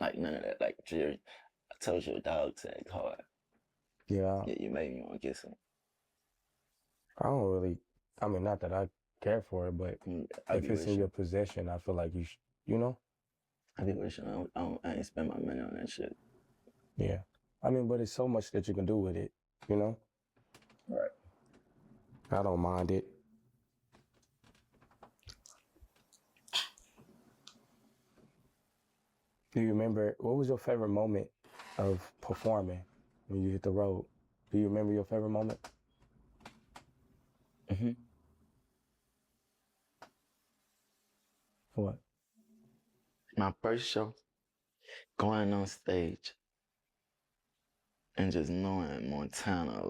Like none of that. Like Jerry, I told you a dog tag hard. Yeah. Yeah, you made me want to get some. I don't really, not that I care for it, but if it's in your possession, I feel like you know? I be wishing I ain't spend my money on that shit. Yeah. I mean, but it's so much that you can do with it, you know? Right. I don't mind it. Do you remember, what was your favorite moment of performing when you hit the road? Do you remember your favorite moment? Mm-hmm. What? My first show, going on stage and just knowing Montana,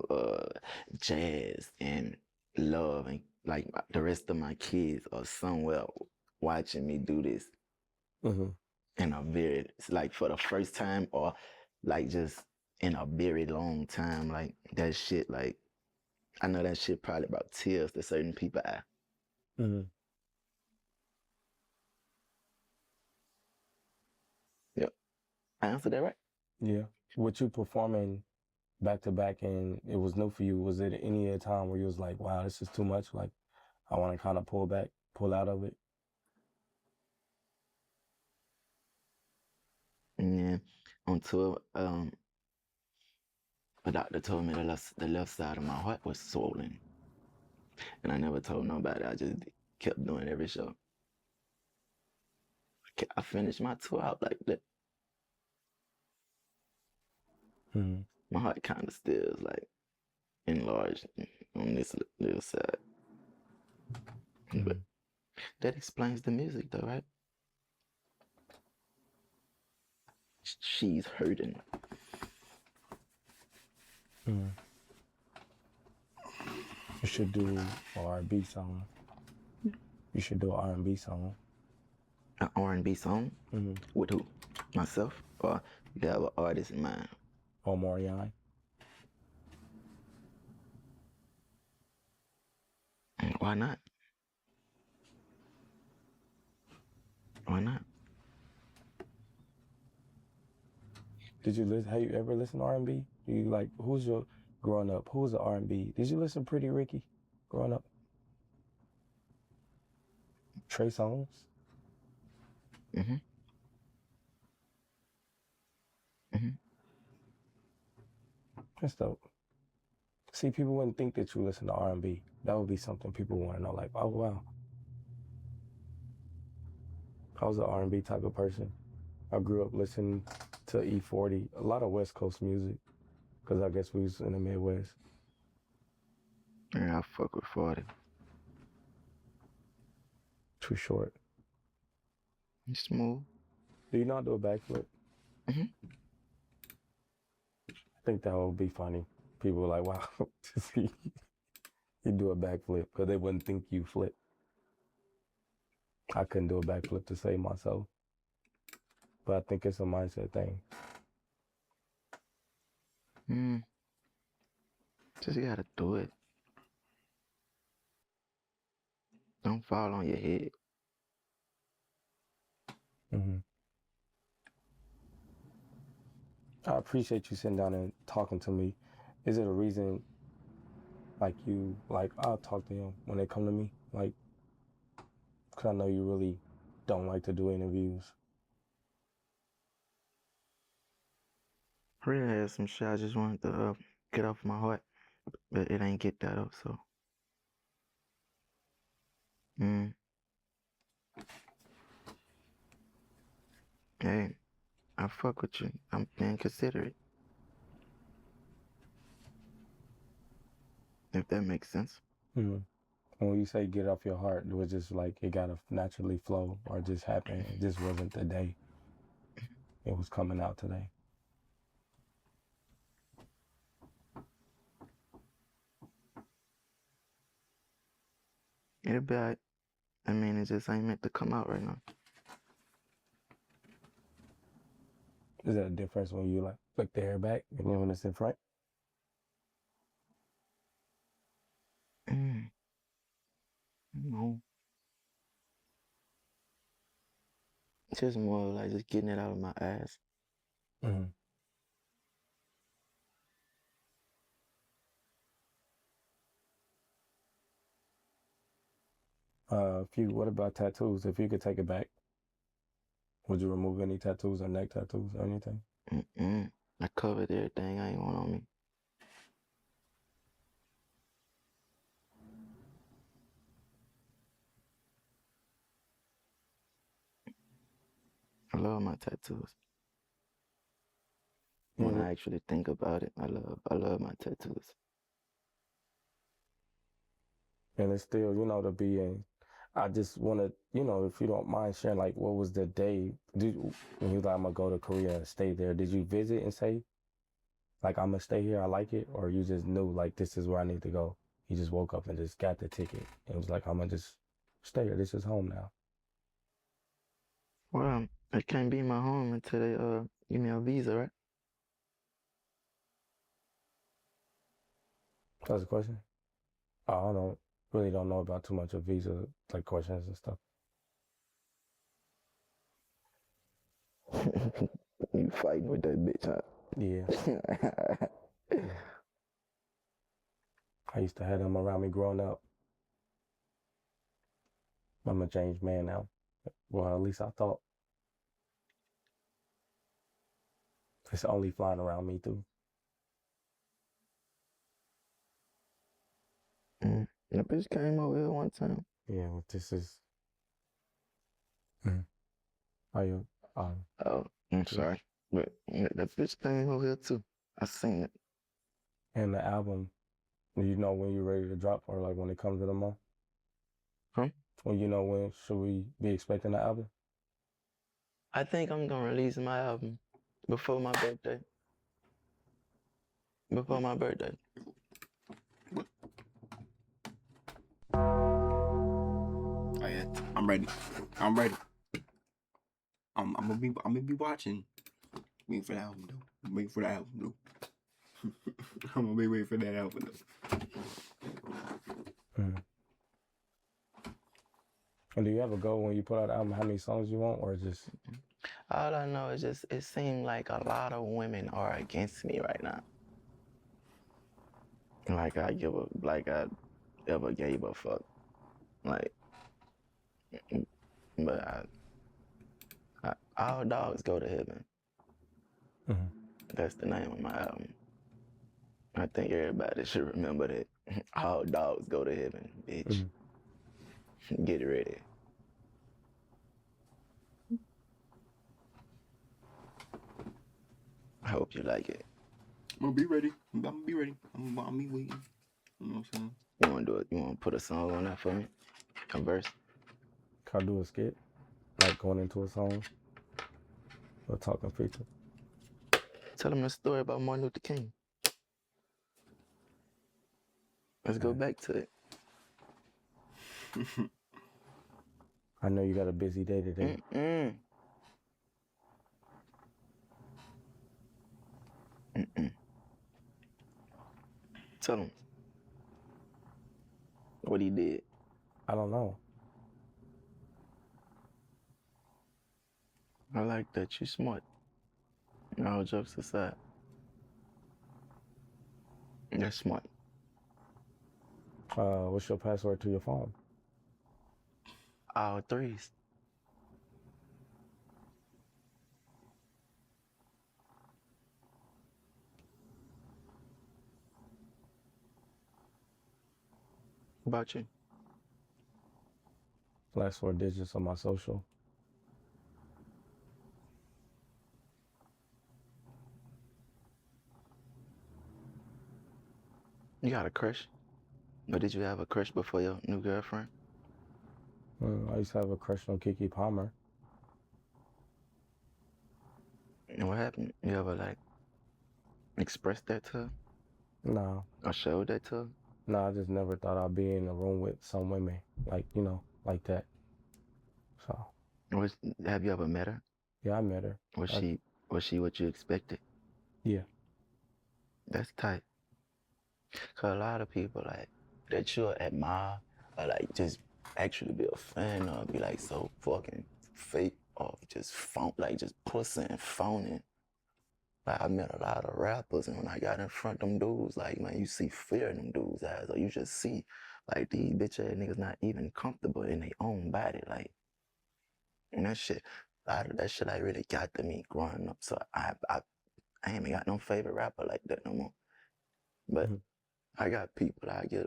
jazz and love and like the rest of my kids are somewhere watching me do this. Mm-hmm. In a very, it's like for the first time or like just in a very long time, like that shit, like I know that shit probably about tears to certain people. Mm-hmm. Yep. I answered that right? Yeah. With you performing back to back and it was new for you, was it any time where you was like, wow, this is too much? Like, I want to kind of pull back, pull out of it? Yeah. On tour, a doctor told me the left side of my heart was swollen. And I never told nobody. I just kept doing every show. I finished my tour out like that. Mm-hmm. My heart kind of still is like enlarged on this little side. Mm-hmm. But that explains the music though, right? She's hurting. Mm-hmm. You should do an R&B song. You should do an R&B song. An R&B song? Mm-hmm. With who? Myself? Or you have an artist in mind? Or Moriarty. Why not? Why not? Did you listen? Have you ever listened to R&B? Do you like, who's your, growing up, who was the R&B? Did you listen to Pretty Ricky growing up? Trey Songz? Mm-hmm. Mm-hmm. That's dope. See, people wouldn't think that you listen to R&B. That would be something people want to know, like, oh, wow. I was an R&B type of person. I grew up listening to E40, a lot of West Coast music, because I guess we was in the Midwest. Yeah, I fuck with 40. Too short. It's smooth. Do you know how to do a backflip? Mm-hmm. I think that would be funny. People were like, wow, to see you do a backflip, because they wouldn't think you flip. I couldn't do a backflip to save myself. But I think it's a mindset thing. Just gotta do it. Don't fall on your head. Mm-hmm. I appreciate you sitting down and talking to me. Is it a reason, like you, like I'll talk to him when they come to me? Like, because I know you really don't like to do interviews. I really had some shit I just wanted to get off my heart, but it ain't get that up, so. Hey, I fuck with you. I'm being considerate. If that makes sense. Mm-hmm. When you say get off your heart, it was just like it gotta naturally flow or just happen. It just wasn't the day. It was coming out today. It'll be alright. I mean, it just ain't meant to come out right now. Is that a difference when you like flick the hair back and then when it's in front? No. It's just more like just getting it out of my ass. Mm-hmm. What about tattoos? If you could take it back, Would you remove any tattoos or neck tattoos or anything? I covered everything. I ain't want on me. I love my tattoos. When I actually think about it, I love my tattoos. And it's still, to be in. I just want to, if you don't mind sharing, like, what was the day? When you like, I'm gonna go to Korea and stay there? Did you visit and say, like, I'm gonna stay here, I like it, or you just knew, like, this is where I need to go? You just woke up and just got the ticket and was like, I'm gonna just stay here. This is home now. Well, it can't be my home until they give me a visa, right? That's the question. I really don't know about too much of visa like questions and stuff. You fighting with that bitch, huh? Yeah. I used to have them around me growing up. I'm a changed man now. Well, at least I thought. It's only flying around me too. That bitch came over here one time. Yeah, but this is. Are you? Oh, I'm sorry. But that bitch came over here too. I seen it. And the album, do you know when you're ready to drop, or like when it comes to the month? Huh? When should we be expecting the album? I think I'm gonna release my album before my birthday. Before my birthday. Oh, yeah. I'm ready. I'm ready. I'm gonna be watching. Waiting for the album though. I'm waiting for the album though. I'm gonna be waiting for that album though. And do you have a goal when you put out the album, how many songs you want, or just? All I know is just it seems like a lot of women are against me right now. Like I ever gave a fuck. Like, but all dogs go to heaven. That's the name of my album. I think everybody should remember that. All dogs go to heaven, bitch. Get ready. I hope you like it. I'm gonna be ready. I'm gonna be ready. I'm gonna be waiting. You know what I'm saying? You wanna do it? You wanna put a song on that for me? A verse? Can I do a skit? Like going into a song? Or talking feature? Tell them the story about Martin Luther King. Let's go back to it. I know you got a busy day today. Tell him what he did. I don't know. I like that. You smart. All jokes aside. That's smart. What's your password to your phone? All threes. What about you? Last 4 digits on my social. You got a crush? Or did you have a crush before your new girlfriend? I used to have a crush on Kiki Palmer. And what happened? You ever expressed that to her? No. Or showed that to her? No, I just never thought I'd be in a room with some women, like that. So. Have you ever met her? Yeah, I met her. Was she what you expected? Yeah. That's tight. Cause a lot of people that you'll admire or just actually be a fan of be so fucking fake or just just pussy and phony. I met a lot of rappers, and when I got in front of them dudes, man, you see fear in them dudes' eyes, or you just see these bitch ass niggas not even comfortable in their own body, and that shit. A lot of that shit I really got to me growing up. So I ain't even got no favorite rapper like that no more. But I got people I get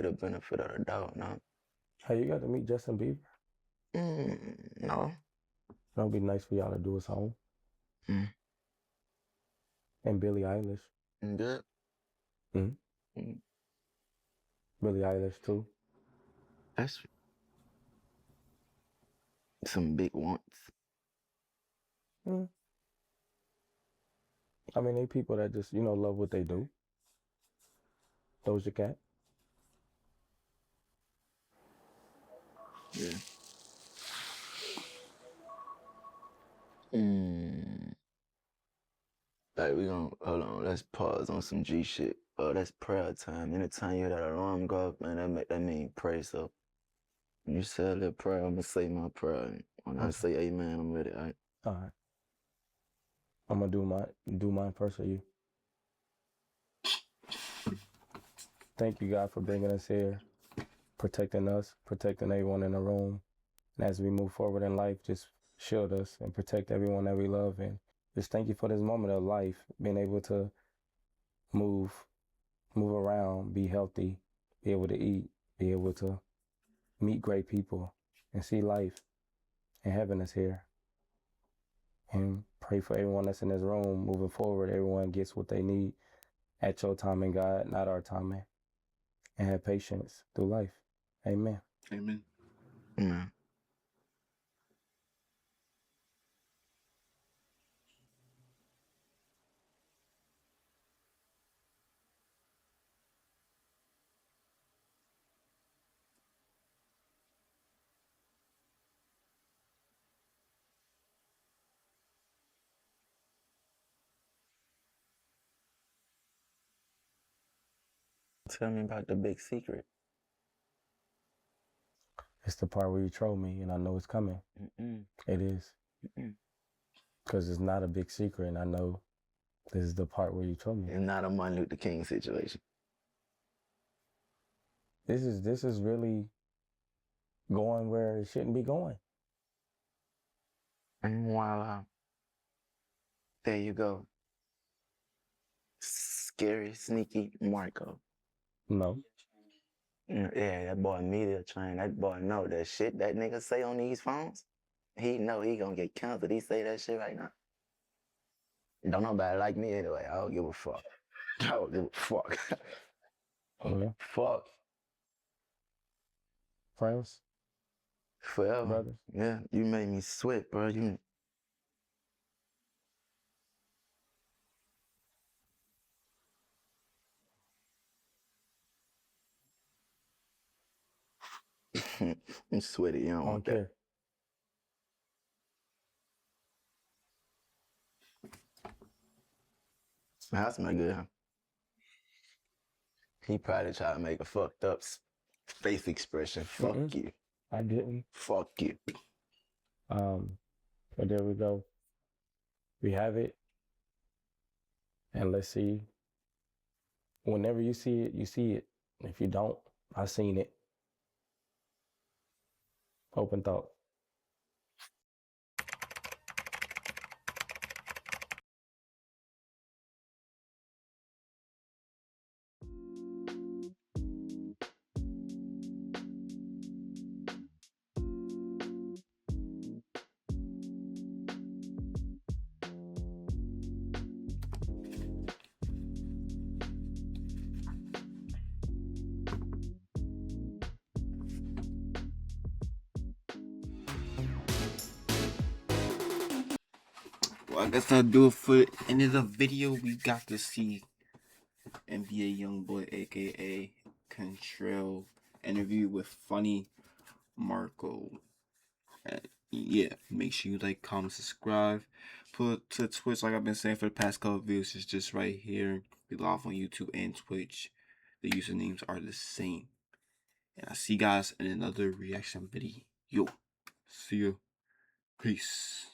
a benefit of the doubt now. Hey, you got to meet Justin Bieber? No. That'd be nice for y'all to do a song. Mm. And Billie Eilish. Good. Billie Eilish too. That's some big wants. I mean, they people that just, love what they do. Doja Cat. Yeah. Like we gonna hold on, let's pause on some G shit. That's prayer time. Anytime you hear that alarm go off, man, that mean pray. So when you say a little prayer, I'm gonna say my prayer. When I say amen, I'm ready. All right. All right. I'm gonna do mine first for you. Thank you, God, for bringing us here, protecting us, protecting everyone in the room. And as we move forward in life, just shield us and protect everyone that we love. And just thank you for this moment of life, being able to move around, be healthy, be able to eat, be able to meet great people and see life. And heaven is here. And pray for everyone that's in this room moving forward. Everyone gets what they need at your timing, God, not our timing. And have patience through life. Amen. Amen. Mm. Tell me about the big secret. It's the part where you troll me and I know it's coming. It is. Because it's not a big secret and I know this is the part where you troll me. It's not a Martin Luther King situation. This is really going where it shouldn't be going. And voila. There you go. Scary, sneaky Marco. No. Yeah, that boy media trained. That boy know that shit that nigga say on these phones. He know he gonna get canceled. He say that shit right now. Don't nobody like me anyway. I don't give a fuck. I don't give a fuck. Yeah. Fuck. Friends? Forever. Brothers? Yeah, you made me sweat, bro. You. I'm sweaty. You don't I want don't that. care. That smell good, huh? He probably tried to make a fucked up face expression. Fuck you. I didn't. Fuck you. But there we go. We have it. And let's see. Whenever you see it, you see it. If you don't, I've seen it. Open thought. Well, I guess that'll do it for the end of the video. We got to see NBA Youngboy, aka Contrell, interview with Funny Marco. And yeah, make sure you like, comment, subscribe. Put to Twitch, like I've been saying for the past couple of videos, it's just right here. We live on YouTube and Twitch. The usernames are the same. And I'll see you guys in another reaction video. See you. Peace.